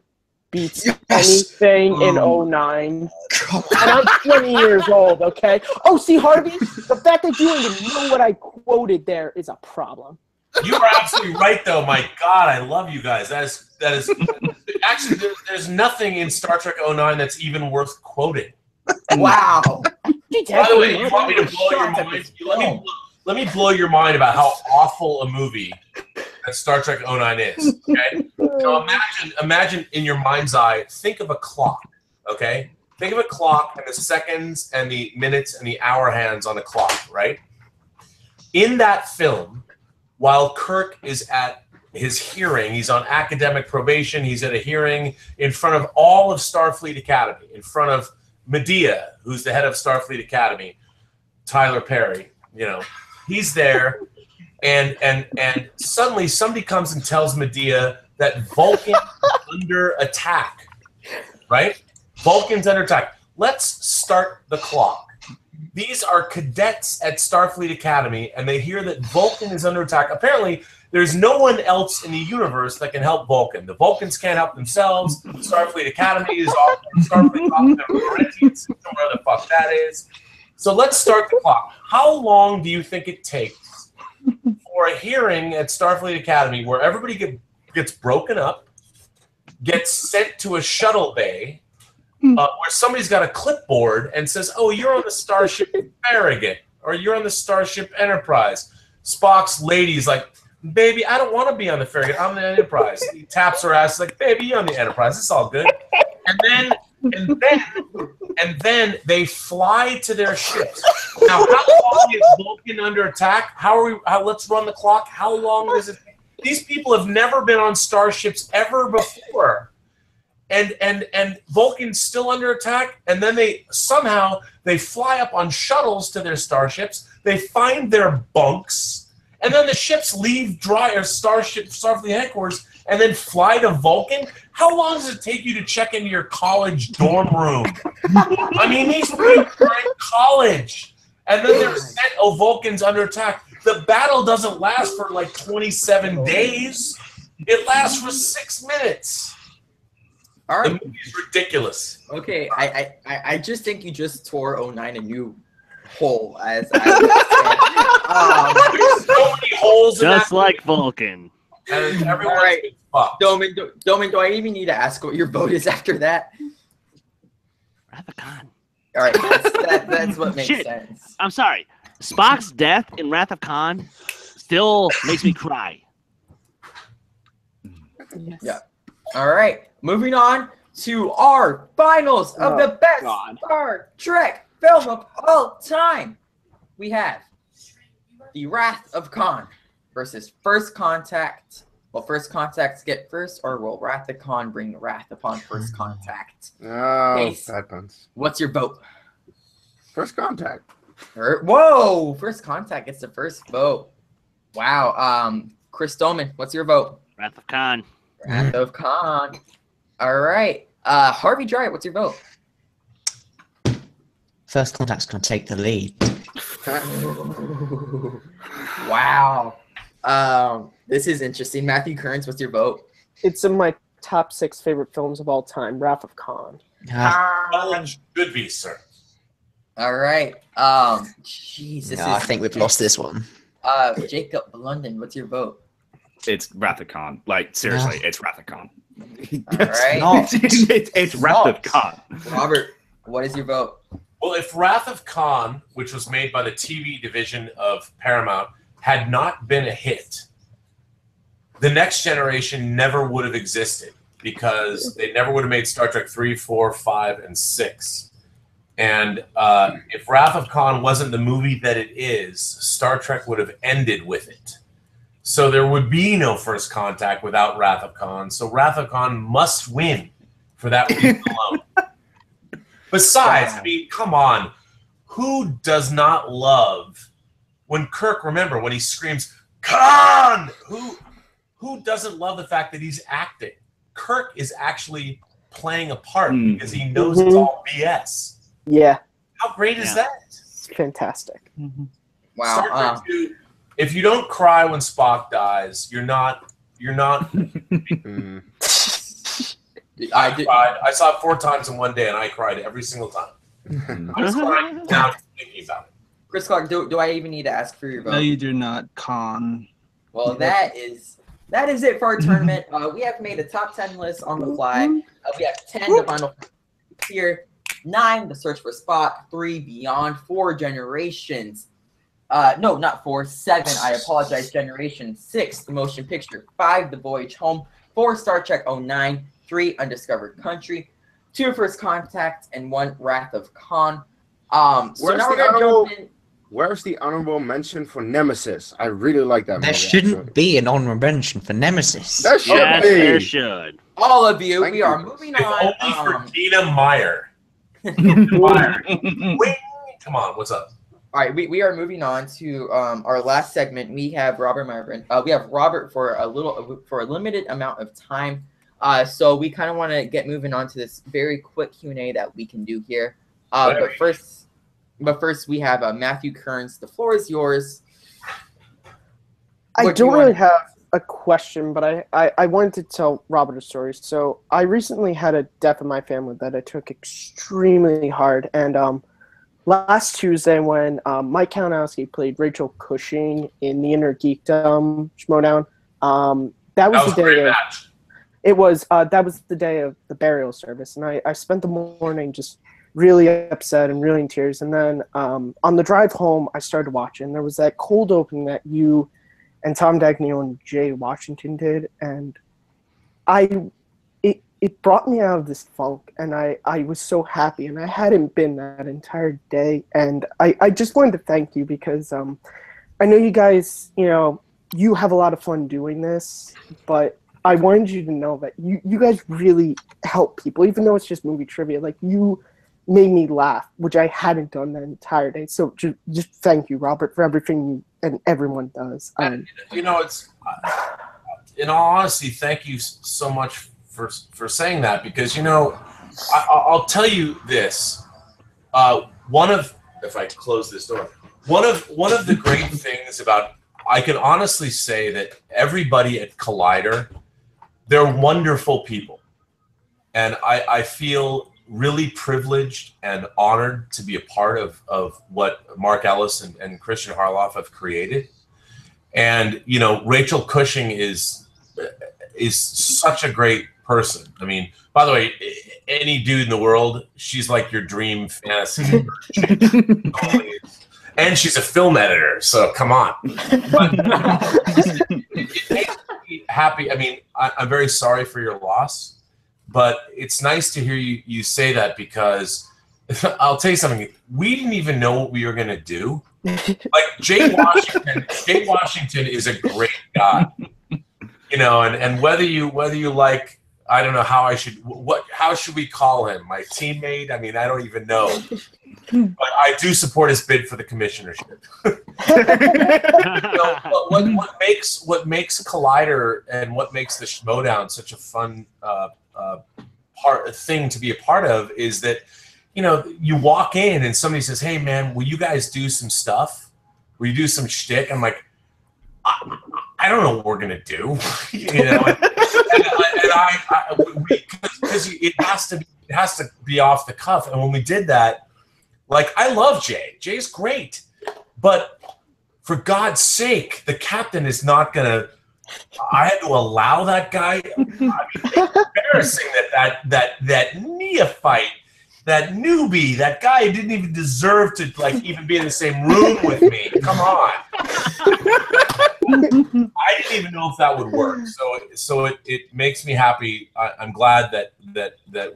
beats anything in 09. And I'm 20 years old, okay? Oh, see, Harvey, the fact that you don't even know what I quoted there is a problem. You are absolutely right, though. My God, I love you guys. That is actually there's nothing in Star Trek 09 that's even worth quoting. Wow. By the way, you want me to blow your mind? Let me blow your mind about how awful a movie that Star Trek 09 is. Okay, so imagine in your mind's eye. Think of a clock. Okay, think of a clock and the seconds and the minutes and the hour hands on the clock. Right. In that film, while Kirk is at his hearing, he's on academic probation. He's at a hearing in front of all of Starfleet Academy, in front of Medea, who's the head of Starfleet Academy, Tyler Perry. You know, he's there, and suddenly somebody comes and tells Medea that Vulcan is under attack. Right? Vulcan's under attack. Let's start the clock. These are cadets at Starfleet Academy, and they hear that Vulcan is under attack. Apparently, there's no one else in the universe that can help Vulcan. The Vulcans can't help themselves. Starfleet Academy is off. Starfleet off their quarantine system, where the fuck that is. So let's start the clock. How long do you think it takes for a hearing at Starfleet Academy where everybody gets broken up, gets sent to a shuttle bay, where somebody's got a clipboard and says, "Oh, you're on the Starship Farragut, or you're on the Starship Enterprise." Spock's lady's like, "Baby, I don't want to be on the Farragut. I'm the Enterprise." He taps her ass like, "Baby, you're on the Enterprise. It's all good." And then they fly to their ships. Now, how long is Vulcan under attack? Let's run the clock. How long does it take? These people have never been on starships ever before. And Vulcan's still under attack, and then they fly up on shuttles to their starships. They find their bunks, and then the ships leave Starfleet headquarters and then fly to Vulcan. How long does it take you to check into your college dorm room? I mean, these people are in college, and then they're sent. Oh, Vulcan's under attack. The battle doesn't last for like 27 days. It lasts for 6 minutes. All right. The movie's ridiculous. Okay, I just think you just tore 09 a new hole, as I There's so many holes in Just that like Vulcan. and everyone's Alright. been fucked. Doman, do I even need to ask what your vote is after that? Wrath of Khan. All right, that's what makes Shit. sense. I'm sorry. Spock's death in Wrath of Khan still makes me cry. Yeah. All right, moving on to our finals of the best Star Trek film of all time. We have The Wrath of Khan versus First Contact. Will First Contact get first, or will Wrath of Khan bring wrath upon First Contact? Oh, Case, bad puns. what's your vote? First Contact. Whoa! First Contact gets the first vote. Wow. Chris Dolman, what's your vote? Wrath of Khan. Wrath of Khan. All right. Harvey Dry, what's your vote? First Contact's going to take the lead. Wow. This is interesting. Matthew Kearns, what's your vote? It's in my top 6 favorite films of all time. Wrath of Khan. Ah, Challenge should be, sir. All right. Jeez, this No, I is. think we've lost this one. Jacob London, what's your vote? It's Wrath of Khan. Like seriously, it's Wrath of Khan. All right. Not. It's Wrath of Khan. Robert, what is your vote? Well, if Wrath of Khan, which was made by the TV division of Paramount, had not been a hit, The Next Generation never would have existed because they never would have made Star Trek 3, 4, 5, and 6. And if Wrath of Khan wasn't the movie that it is, Star Trek would have ended with it. So there would be no First Contact without Wrath of Khan. So Wrath of Khan must win for that reason alone. Besides, I mean, come on. Who does not love when Kirk, remember, when he screams, Khan! Who doesn't love the fact that he's acting? Kirk is actually playing a part because he knows it's all BS. Yeah. How great is that? It's fantastic. Wow. Star Trek 2, if you don't cry when Spock dies, you're not. I cried. I saw it 4 times in one day, and I cried every single time. I was crying now thinking about it. Chris Clark, do I even need to ask for your vote? No, you do not, Con. Well, that is it for our tournament. We have made a top 10 list on the fly. We have 10, the final here, 9, the search for Spock, 3, Beyond, 4, Generations. No, not 4, 7, I apologize, Generation, 6, The Motion Picture, 5, The Voyage Home, 4, Star Trek 09, 3, Undiscovered Country, 2, First Contact, and 1, Wrath of Khan. So now we're going to jump in. Where's the honorable mention for Nemesis? I really like that There movie. shouldn't be an honorable mention for Nemesis. There should Yes, be. there should. All of you, Thank we you. are moving If on. only for Dina Meyer. Meyer. Wait, come on, what's up? All right, we are moving on to our last segment. We have Robert Meyer Burnett. We have Robert for a limited amount of time. So we kind of want to get moving on to this very quick Q&A that we can do here. But first, we have Matthew Kearns. The floor is yours. I What do you don't really want- have a question, but I wanted to tell Robert a story. So I recently had a death in my family that I took extremely hard. And last Tuesday when Mike Kalinowski played Rachel Cushing in the Inner Geekdom Schmoedown, that was the a great day of, match. it was that was the day of the burial service. And I spent the morning just really upset and really in tears. And then on the drive home, I started watching. There was that cold opening that you and Tom Dagnall and Jay Washington did, and it brought me out of this funk, and I was so happy, and I hadn't been that entire day. And I just wanted to thank you because I know you guys, you have a lot of fun doing this, but I wanted you to know that you guys really help people, even though it's just movie trivia. Like, you made me laugh, which I hadn't done the entire day. So just thank you, Robert, for everything you and everyone does. And, it's in all honesty, thank you so much for saying that, because I'll tell you this. If I close this door, one of the great things about, I can honestly say that everybody at Collider, they're wonderful people, and I feel really privileged and honored to be a part of what Mark Ellis and Christian Harloff have created. And Rachel Cushing is such a great person. I mean, by the way, any dude in the world, she's like your dream fantasy. And she's a film editor, so come on. But it makes me happy. I mean, I'm very sorry for your loss. But it's nice to hear you say that, because I'll tell you something. We didn't even know what we were going to do. Like, Jay Washington is a great guy, and whether you like, I don't know how how should we call him? My teammate? I mean, I don't even know. But I do support his bid for the commissionership. What makes Collider and what makes the Schmoedown such a fun thing to be a part of is that you walk in and somebody says, "Hey man, will you guys do some stuff? Will you do some shtick?" I'm like, I don't know what we're gonna do, because it has to be off the cuff. And when we did that, Like, I love Jay. Jay's great. But for God's sake, the captain is not going to... I had to allow that guy. I mean, it's embarrassing that neophyte, that newbie, that guy who didn't even deserve to like even be in the same room with me. Come on. I didn't even know if that would work. So it makes me happy. I'm glad that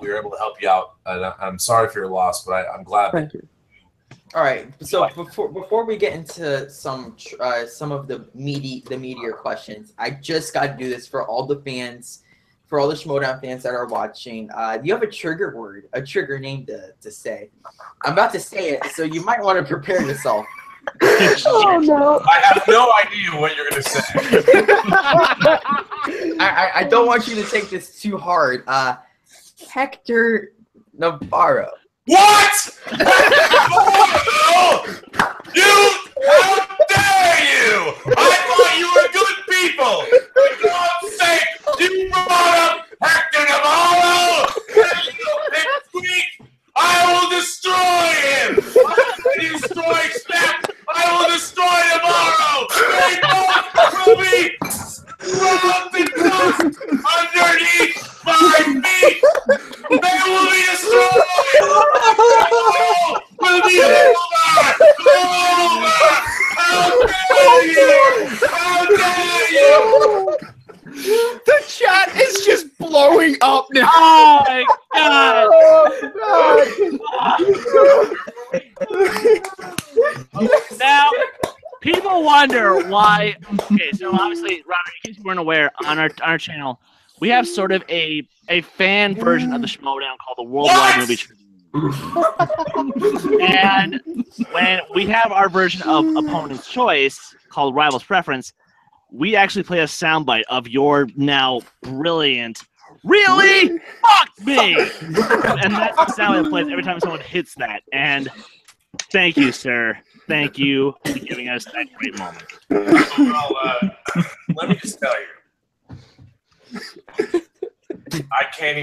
we were able to help you out. And I'm sorry for your loss, but I'm glad. Thank you. All right. So before we get into some of the meatier questions, I just got to do this for all the fans, for all the Schmoedown fans that are watching. You have a trigger word, a trigger name to say. I'm about to say it, so you might want to prepare yourself. Oh no! I have no idea what you're going to say. I don't want you to take this too hard. Hector Navarro. What? You! How dare you! I thought you were good people! For God's sake, you brought up Hector Navarro! And you pipsqueak! I will destroy him! When you destroy Snap, I will destroy Navarro! They both will be ground and dust underneath my feet! They will be destroyed! Will be over! How dare you! How dare you! The chat is just blowing up now. Oh my god! Now, people wonder why. Okay, so obviously, Robert, in case you weren't aware, on our channel, we have sort of a fan version of the Schmoedown called the Worldwide Movie Trivia. And when we have our version of Opponent's Choice called Rival's Preference, we actually play a soundbite of your now brilliant "Really? Fuck me!" And that's the sound that plays every time someone hits that. And thank you, sir. Thank you for giving us that great moment. Well, let me just tell you. I can't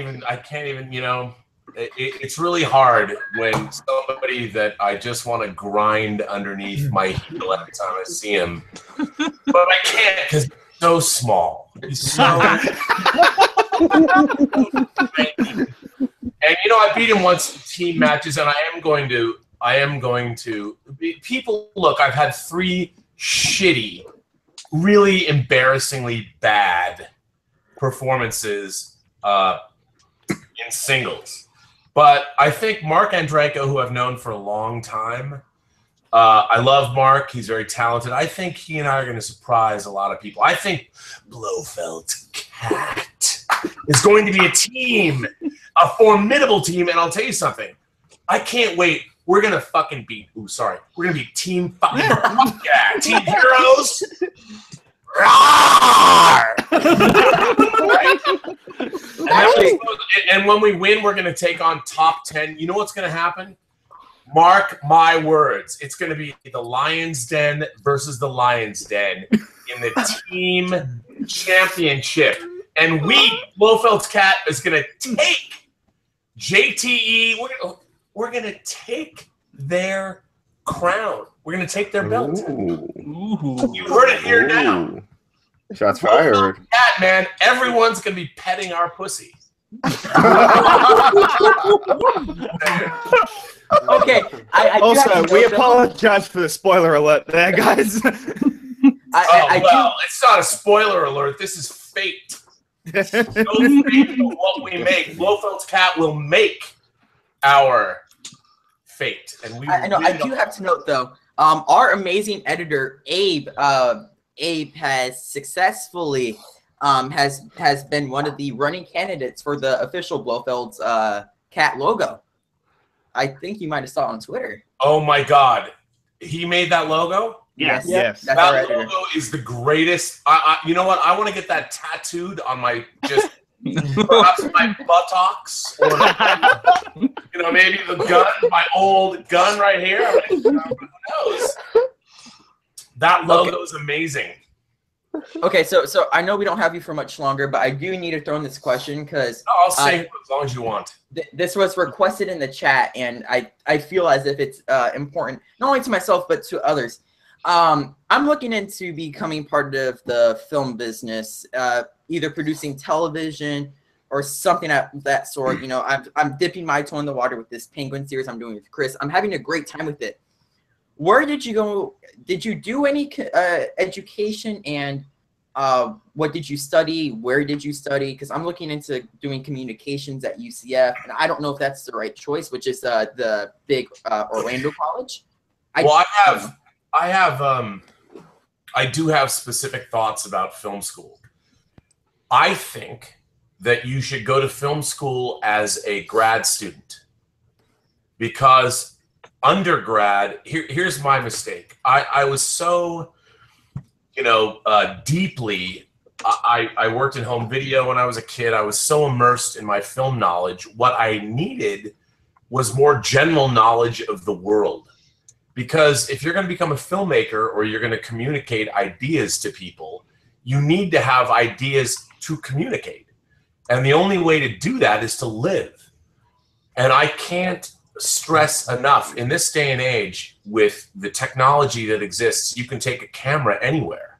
even, you know, it's really hard when somebody that I just want to grind underneath my heel every time I see him. But I can't because he's so small. He's so... And, you know, I beat him once in team matches, and I am going to... People, look, I've had 3 shitty, really embarrassingly bad performances in singles. But I think Mark Andranko, who I've known for a long time, I love Mark. He's very talented. I think he and I are going to surprise a lot of people. I think Blofeld Cat is going to be a team, a formidable team. And I'll tell you something. I can't wait. We're going to fucking beat. Ooh, sorry. We're going to be Team fucking yeah, Team Heroes. And when we win, we're going to take on top 10. You know what's going to happen? Mark my words. It's going to be the Lions Den versus the Lions Den in the team championship. And Blofeld's Cat, is going to take JTE. We're going to take their crown. We're going to take their belt. Ooh. You heard it here now. Shots fired. Cat, man, everyone's going to be petting our pussy. Okay. Also, we apologize for the spoiler alert there, guys. It's not a spoiler alert. This is fate. No fate for what we make. Blofeld's Cat will make our fate. And I do have to note, though, our amazing editor, Abe has successfully has been one of the running candidates for the official Blofeld's Cat logo. I think you might have saw it on Twitter. Oh my God, he made that logo. Yes. That logo is the greatest. You know what? I want to get that tattooed on my perhaps my buttocks, or you know, maybe the gun, my old gun right here. Who knows? That logo is amazing. Okay, so I know we don't have you for much longer, but I do need to throw in this question because I'll say as long as you want. This was requested in the chat, and I feel as if it's important not only to myself but to others. I'm looking into becoming part of the film business, either producing television or something of that sort. You know, I'm dipping my toe in the water with this Penguin series I'm doing with Chris. I'm having a great time with it. Where did you go? Did you do any education, and what did you study? Where did you study? Because I'm looking into doing communications at UCF, and I don't know if that's the right choice, which is the big Orlando college. I do have specific thoughts about film school. I think that you should go to film school as a grad student, because undergrad, here's my mistake. I was so, deeply, I worked in home video when I was a kid. I was so immersed in my film knowledge. What I needed was more general knowledge of the world. Because if you're going to become a filmmaker or you're going to communicate ideas to people, you need to have ideas to communicate. And the only way to do that is to live. And I can't stress enough, in this day and age, with the technology that exists, you can take a camera anywhere.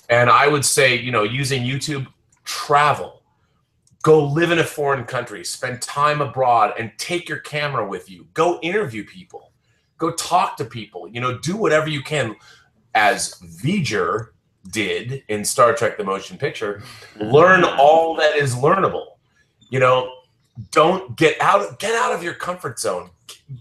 And I would say, using YouTube, travel. Go live in a foreign country, spend time abroad, and take your camera with you. Go interview people. Go talk to people, do whatever you can, as V'ger did in Star Trek: The Motion Picture. Learn all that is learnable. Don't get out of your comfort zone.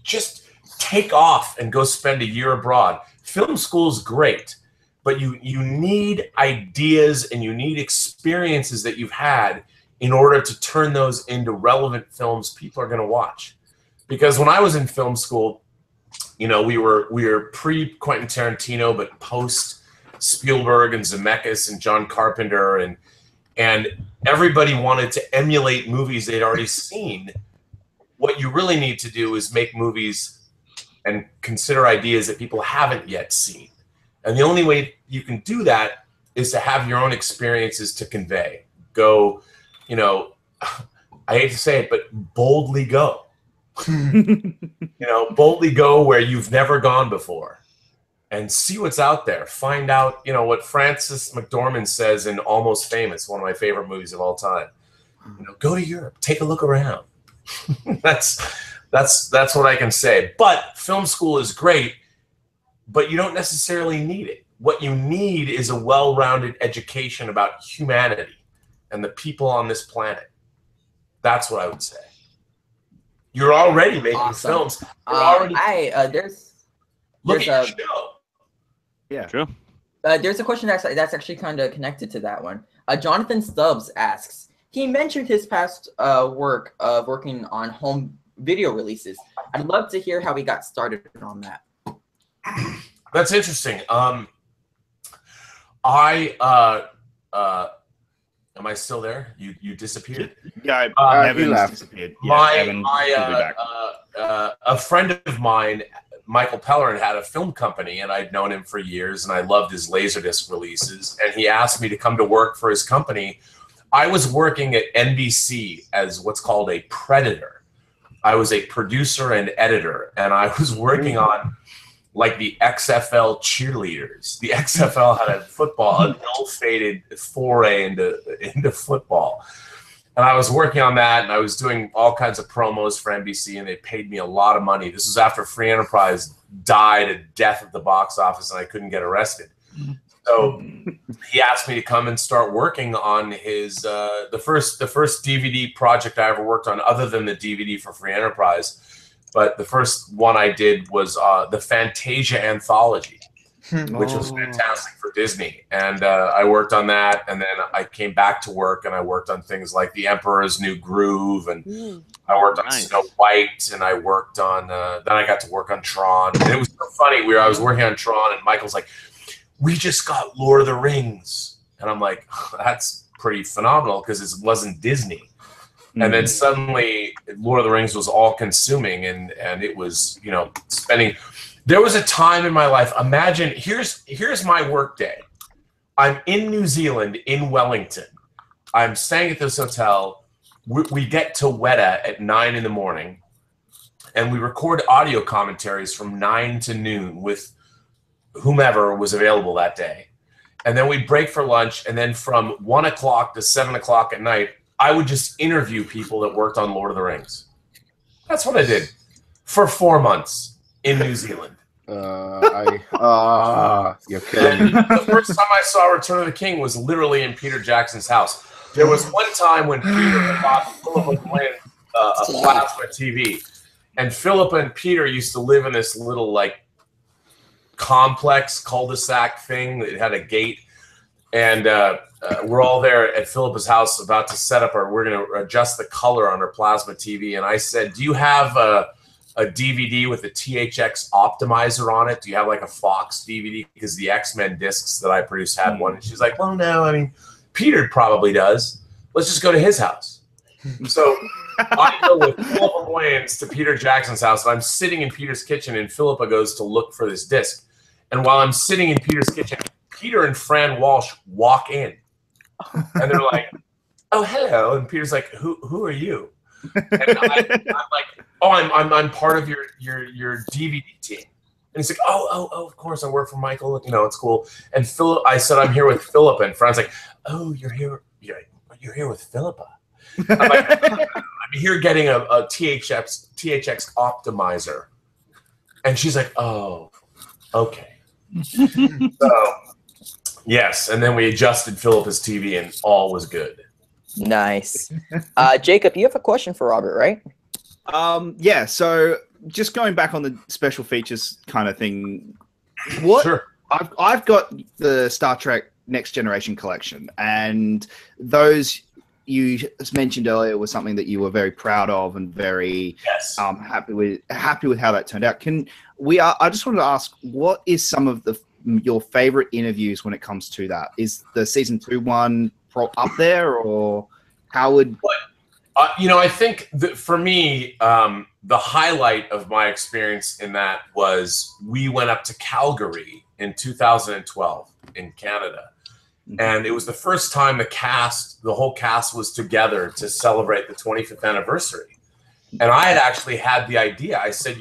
Just take off and go spend a year abroad. Film school is great, but you need ideas and you need experiences that you've had in order to turn those into relevant films people are going to watch. Because when I was in film school, we were pre-Quentin Tarantino, but post Spielberg and Zemeckis and John Carpenter, and everybody wanted to emulate movies they'd already seen. What you really need to do is make movies and consider ideas that people haven't yet seen. And the only way you can do that is to have your own experiences to convey. Go, I hate to say it, but boldly go. Boldly go where you've never gone before and see what's out there. Find out, what Frances McDormand says in Almost Famous, one of my favorite movies of all time. Go to Europe, take a look around. That's what I can say. But film school is great, but you don't necessarily need it. What you need is a well-rounded education about humanity and the people on this planet. That's what I would say. You're already making films. You're already look at your show. Yeah, true. There's a question that's actually kind of connected to that one. Jonathan Stubbs asks, he mentioned his past work of working on home video releases. I'd love to hear how he got started on that. That's interesting. Am I still there? You disappeared. Yeah, Evan's disappeared. A friend of mine, Michael Pellerin, had a film company, and I'd known him for years, and I loved his Laserdisc releases. And he asked me to come to work for his company. I was working at NBC as what's called a predator. I was a producer and editor, and I was working on like the XFL cheerleaders. The XFL had a ill-fated foray into football. And I was working on that, and I was doing all kinds of promos for NBC, and they paid me a lot of money. This was after Free Enterprise died a death at the box office, and I couldn't get arrested. So he asked me to come and start working on his the first DVD project I ever worked on, other than the DVD for Free Enterprise. But the first one I did was the Fantasia Anthology, which was fantastic for Disney. And I worked on that, and then I came back to work, and I worked on things like The Emperor's New Groove, and I worked on Snow White, and I worked on, then I got to work on Tron. And it was so funny, I was working on Tron, and Michael's like, we just got Lord of the Rings. And I'm like, that's pretty phenomenal, because it wasn't Disney. And then suddenly Lord of the Rings was all consuming, and it was, spending. There was a time in my life, imagine, here's my work day. I'm in New Zealand, in Wellington. I'm staying at this hotel. We get to Weta at 9 in the morning, and we record audio commentaries from 9 to noon with whomever was available that day. And then we break for lunch, and then from 1 o'clock to 7 o'clock at night, I would just interview people that worked on Lord of the Rings. That's what I did for 4 months in New Zealand. You're kidding me. The first time I saw Return of the King was literally in Peter Jackson's house. There was one time when Peter and Philip was playing a plasma TV, and Philip and Peter used to live in this little like complex cul-de-sac thing that had a gate, and we're all there at Philippa's house about to set up we're going to adjust the color on our plasma TV, and I said, do you have a DVD with a THX optimizer on it? Do you have like a Fox DVD? Because the X-Men discs that I produced had one. And she's like, well, no, I mean, Peter probably does. Let's just go to his house. So I go with Philippa Wayans to Peter Jackson's house, and I'm sitting in Peter's kitchen, and Philippa goes to look for this disc. And while I'm sitting in Peter's kitchen, Peter and Fran Walsh walk in. And they're like, oh, hello. And Peter's like, who are you? And I'm like, oh, I'm part of your DVD team. And he's like, oh, of course, I work for Michael. You know, it's cool. And I said, I'm here with Philippa. And Fran's like, oh, you're here with Philippa. I'm like, I'm here getting a THX optimizer. And she's like, oh, okay. So, yes. And then we adjusted Philippa's TV, and all was good. Nice. Jacob, you have a question for Robert, right? Yeah, so just going back on the special features kind of thing, what Sure. I've got the Star Trek Next Generation collection, and those you mentioned earlier was something that you were very proud of and very happy with how that turned out. I just wanted to ask, what is some of your favorite interviews when it comes to that? Is the season 2 one up there, or how would? I think that for me, the highlight of my experience in that was we went up to Calgary in 2012 in Canada. And it was the first time the whole cast was together to celebrate the 25th anniversary. And I had actually had the idea. I said,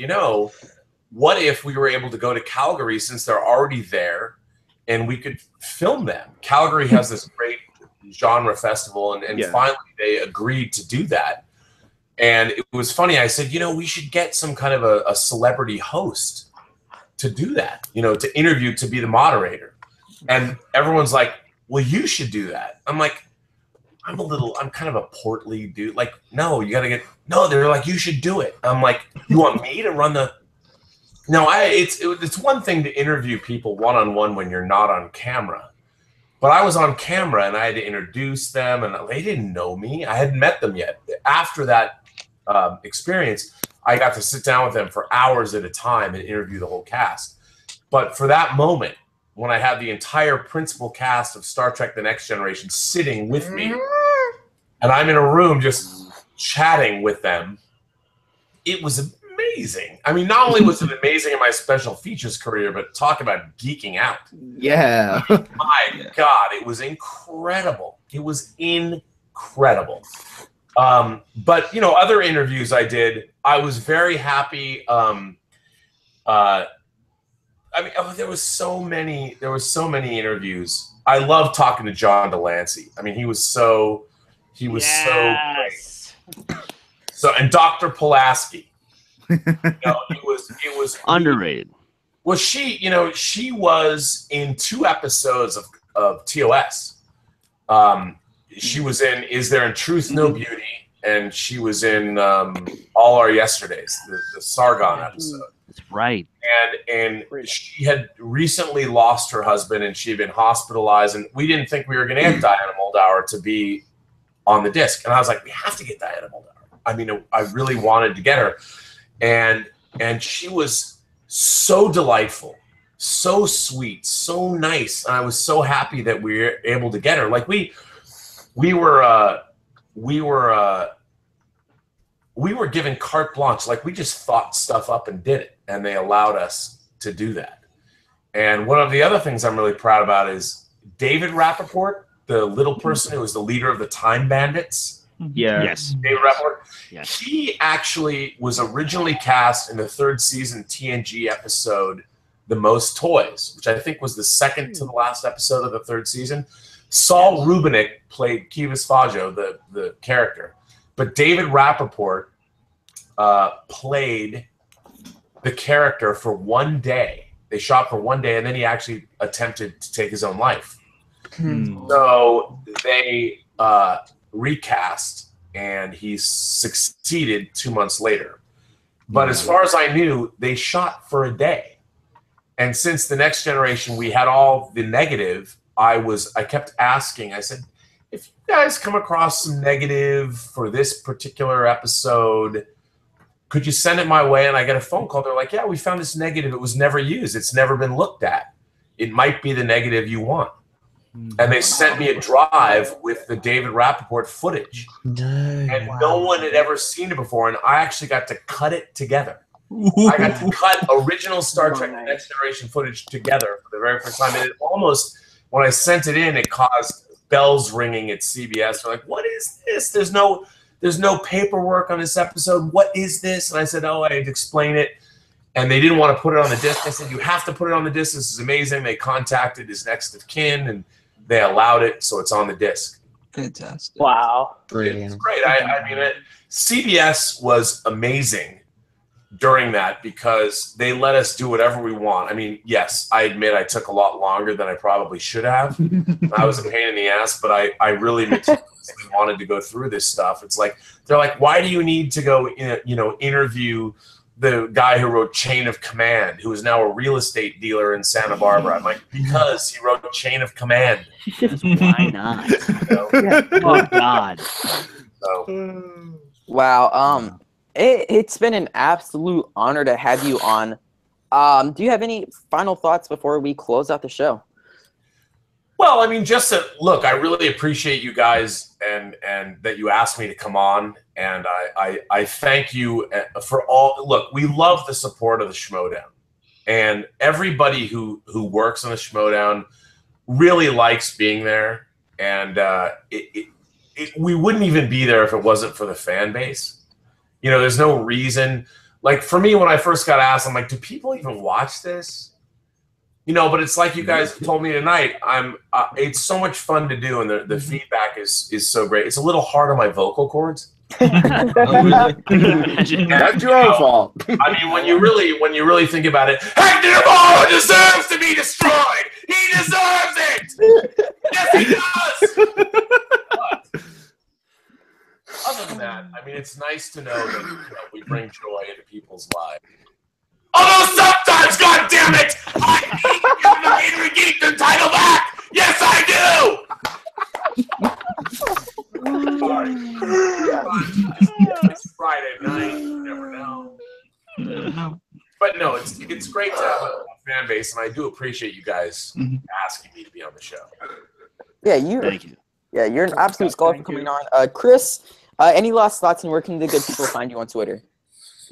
what if we were able to go to Calgary since they're already there and we could film them? Calgary has this great genre festival, and finally they agreed to do that. And it was funny. I said, we should get some kind of a celebrity host to do that, to interview, to be the moderator. And everyone's like, well, you should do that. I'm like, I'm kind of a portly dude. Like, no, they're like, you should do it. I'm like, you want me to run the? No, it's one thing to interview people one-on-one when you're not on camera. But I was on camera, and I had to introduce them, and they didn't know me. I hadn't met them yet. After that experience, I got to sit down with them for hours at a time and interview the whole cast. But for that moment, when I had the entire principal cast of Star Trek The Next Generation sitting with me, and I'm in a room just chatting with them, it was amazing. I mean, not only was it amazing in my special features career, but talk about geeking out. Yeah. My God, it was incredible. It was incredible. But, other interviews I did, I was very happy. There was so many interviews. I love talking to John Delancey. I mean, he was so great. So, and Dr. Pulaski. It was underrated. Well, she was in 2 episodes of TOS. She was in Is There in Truth No Beauty, and she was in All Our Yesterdays, the Sargon episode. That's right. And she had recently lost her husband, and she had been hospitalized, and we didn't think we were going to get Diana Muldaur to be on the disc. And I was like, we have to get Diana Muldaur. I mean, I really wanted to get her. And she was so delightful, so sweet, so nice. And I was so happy that we were able to get her. Like we were given carte blanche. Like, we just thought stuff up and did it, and they allowed us to do that. And one of the other things I'm really proud about is David Rappaport, the little person who was the leader of the Time Bandits. Yeah. Yes. David Rappaport. Yes. He actually was originally cast in the 3rd season TNG episode The Most Toys, which I think was the second to the last episode of the 3rd season. Saul Rubinek played Kivas Fajo, the character. But David Rappaport played the character for one day. They shot for one day, and then he actually attempted to take his own life. So they recast, and he succeeded 2 months later. But as far as I knew, they shot for a day. And since the Next Generation, we had all the negative, I kept asking, I said, if you guys come across some negative for this particular episode, could you send it my way? And I get a phone call. They're like, yeah, we found this negative. It was never used. It's never been looked at. It might be the negative you want. And they sent me a drive with the David Rappaport footage. And no one had ever seen it before. And I actually got to cut it together. I got to cut original Star Trek The Next Generation footage together for the very first time. And it almost, when I sent it in, it caused bells ringing at CBS. They're like, what is this? There's no paperwork on this episode. What is this? And I said, oh, I'd explain it. And they didn't want to put it on the disc. I said, you have to put it on the disc. This is amazing. They contacted his next of kin, and they allowed it, so it's on the disc. Fantastic. Wow. Brilliant. It's great. I mean, CBS was amazing during that because they let us do whatever we want. I mean, yes, I admit I took a lot longer than I probably should have. I was a pain in the ass, but I really meticulously wanted to go through this stuff. It's like, they're like, why do you need to go, interview the guy who wrote Chain of Command, who is now a real estate dealer in Santa Barbara? I'm like, because he wrote Chain of Command. Why not? Oh, God. So. Wow. It's been an absolute honor to have you on. Do you have any final thoughts before we close out the show? Well, I mean, just to look, I really appreciate you guys and that you asked me to come on, and I thank you for all. Look, we love the support of the Schmoedown, and everybody who works on the Schmoedown really likes being there, and we wouldn't even be there if it wasn't for the fan base. There's no reason. Like, for me, when I first got asked, I'm like, do people even watch this? But it's like you guys told me tonight. It's so much fun to do, and the feedback is so great. It's a little hard on my vocal cords. That's your own fault. I mean, when you really think about it, Hector Ball deserves to be destroyed. He deserves it. Yes, he does. But other than that, I mean, it's nice to know that we bring joy into people's lives. Although sometimes, goddammit, I hate giving the Hater and Geek the title back. Yes, I do. Sorry. It's Friday night. You never know. But no, it's great to have a fan base, and I do appreciate you guys asking me to be on the show. Yeah, Thank you. Yeah, you're an absolute scholar for coming on. Chris, any last thoughts, and where can the good people find you on Twitter?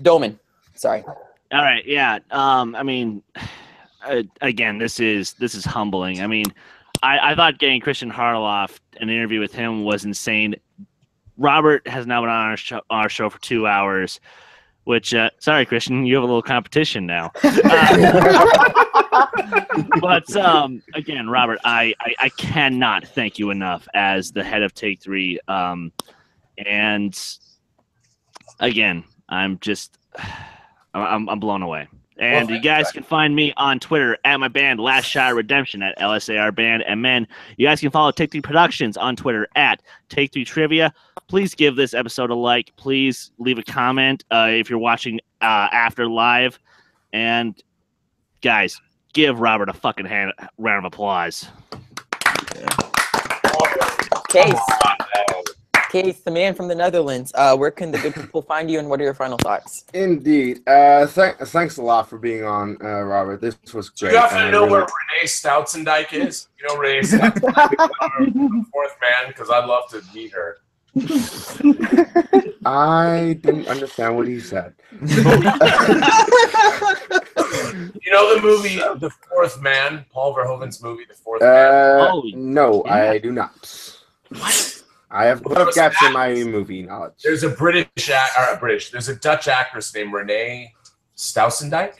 Doman, sorry. All right, yeah. I mean, again, this is humbling. I mean, I thought getting Christian Harloff an interview with him was insane. Robert has now been on our show for 2 hours, which sorry, Christian, you have a little competition now. But again, Robert, I cannot thank you enough as the head of Take 3. And again, I'm blown away. And you guys can find me on Twitter at my band Last Shot Redemption at LSAR Band. And man, you guys can follow Take 3 Productions on Twitter at Take 3 Trivia. Please give this episode a like. Please leave a comment if you're watching after live. And guys, give Robert a fucking round of applause. Kees, the man from the Netherlands. Where can the good people find you, and what are your final thoughts? Indeed. Thanks a lot for being on, Robert. This was great. You have to know where Renee Stoutsendijk is. You know Renee Stoutsendijk, the fourth man, because I'd love to meet her. I didn't understand what he said. You know the movie The Fourth Man, Paul Verhoeven's movie The Fourth Man? No, yeah. I do not. What? I have a lot of gaps in my movie knowledge. There's a there's a Dutch actress named Renee Stousendijk.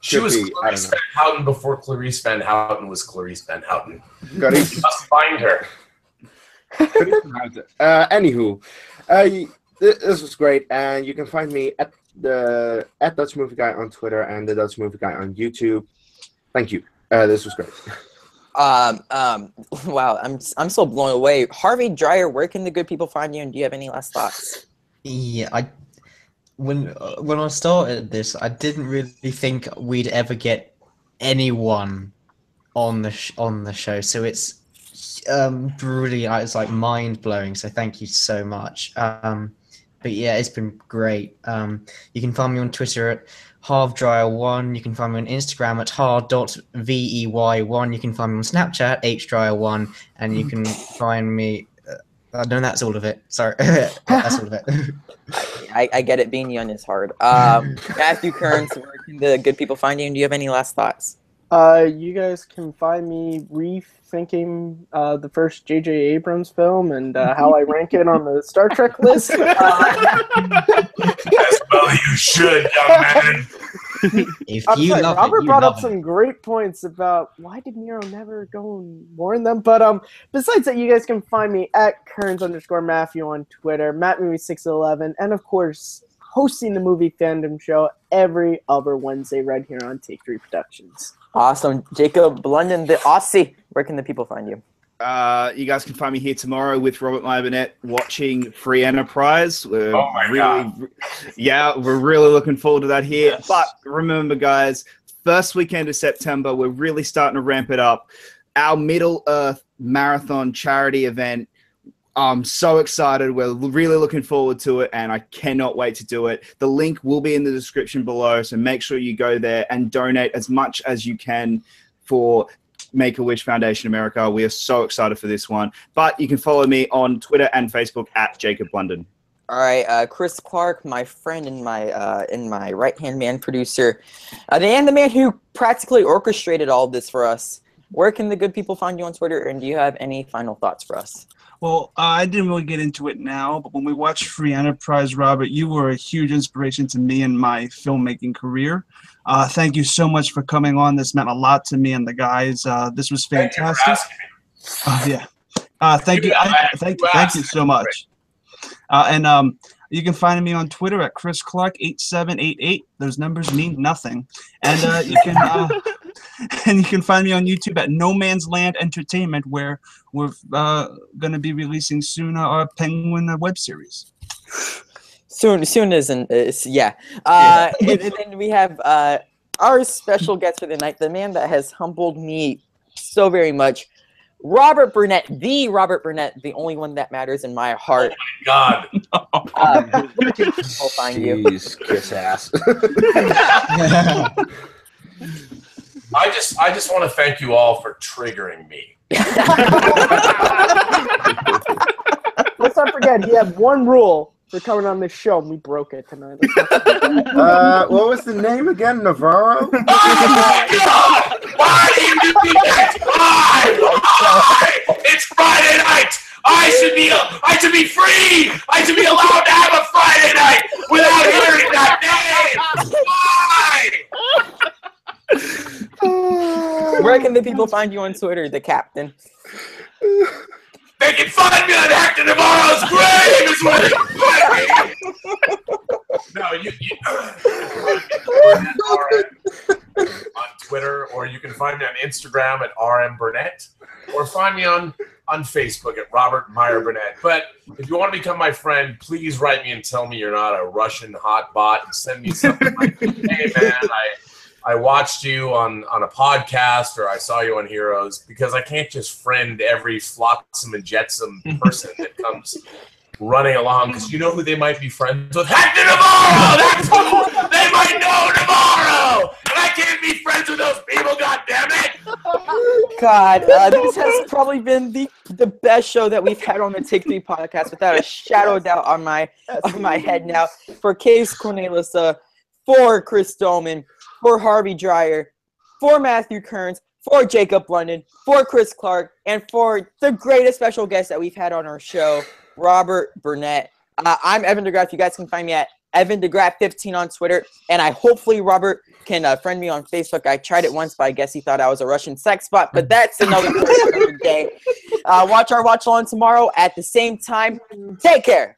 She was Clarice Van Houten before Clarice Van Houten was Clarice Van Houten. You must find her. Anywho, this was great, and you can find me at Dutch Movie Guy on Twitter and the Dutch Movie Guy on YouTube. Thank you. This was great. Wow, I'm so blown away. Harvey Dreyer, where can the good people find you, and do you have any last thoughts? Yeah, when I started this, I didn't really think we'd ever get anyone on the show. So it's really, it's like mind blowing. So thank you so much. But yeah, it's been great. You can find me on Twitter at HarvDryer1. You can find me on Instagram at har.vey1. You can find me on Snapchat, hdryer1. And you can find me... no, that's all of it. Sorry. That's all of it. I get it. Being young is hard. Matthew Kearns, where can the good people find you? And do you have any last thoughts? You guys can find me rethinking the first J.J. Abrams film and how I rank it on the Star Trek list. As well you should, young man. Robert brought up some great points about why did Nero never go and warn them. But besides that, you guys can find me at Kearns_Matthew on Twitter, MattMovie611, and of course, hosting the Movie Fandom Show every other Wednesday right here on Take 3 Productions. Awesome. Jacob London, the Aussie, where can the people find you? You guys can find me here tomorrow with Robert Meyer Burnett watching Free Enterprise. God. Yeah, we're really looking forward to that here. Yes. But remember, guys, first weekend of September, we're really starting to ramp it up. Our Middle Earth Marathon charity event. I'm so excited. We're really looking forward to it, and I cannot wait to do it. The link will be in the description below, so make sure you go there and donate as much as you can for Make-A-Wish Foundation America. We are so excited for this one. But you can follow me on Twitter and Facebook at Jacob London. All right, Chris Clark, my friend and my right-hand man producer, and the man who practically orchestrated all of this for us. Where can the good people find you on Twitter, and do you have any final thoughts for us? Well, I didn't really get into it now, but when we watched Free Enterprise, Robert, you were a huge inspiration to me in my filmmaking career. Thank you so much for coming on. This meant a lot to me and the guys. This was fantastic. Yeah. Thank you. Thank you so much. You can find me on Twitter at Chris Clark 8788. Those numbers mean nothing. And you can find me on YouTube at No Man's Land Entertainment, where we're going to be releasing soon our Penguin web series. Soon isn't yeah. And then we have our special guest for the night, the man that has humbled me so very much, Robert Burnett, the only one that matters in my heart. Oh my God. Where can people find you? Jeez, kiss ass. I just want to thank you all for triggering me. Let's not forget, he had one rule for coming on this show, and we broke it tonight. What was the name again? Navarro? Oh my God! Why do you do that? Why? It's Friday night! I should be free! I should be allowed to have a Friday night without hearing that name! Why? Where can the people find you on Twitter, the captain? They can find me on Hector Navarro's grave is where they can find me! No, you on Twitter, or you can find me on Instagram at rmburnett, or find me on Facebook at Robert Meyer Burnett. But if you want to become my friend, please write me and tell me you're not a Russian hot bot and send me something like, hey man, I watched you on a podcast, or I saw you on Heroes, because I can't just friend every flotsam and jetsam person that comes running along, because you know who they might be friends with? Hector Navarro! That's who they might know tomorrow! And I can't be friends with those people, goddammit! God, this has probably been the best show that we've had on the Take 3 podcast, without a shadow of doubt on my head now. For Kees Cornelissen, for Chris Dolman, for Harvey Dreyer, for Matthew Kearns, for Jacob London, for Chris Clark, and for the greatest special guest that we've had on our show, Robert Burnett. I'm Evan DeGraff. You guys can find me at Evan DeGraff15 on Twitter, and hopefully Robert can friend me on Facebook. I tried it once, but I guess he thought I was a Russian sex bot, but that's another day. Watch our watch along tomorrow at the same time. Take care.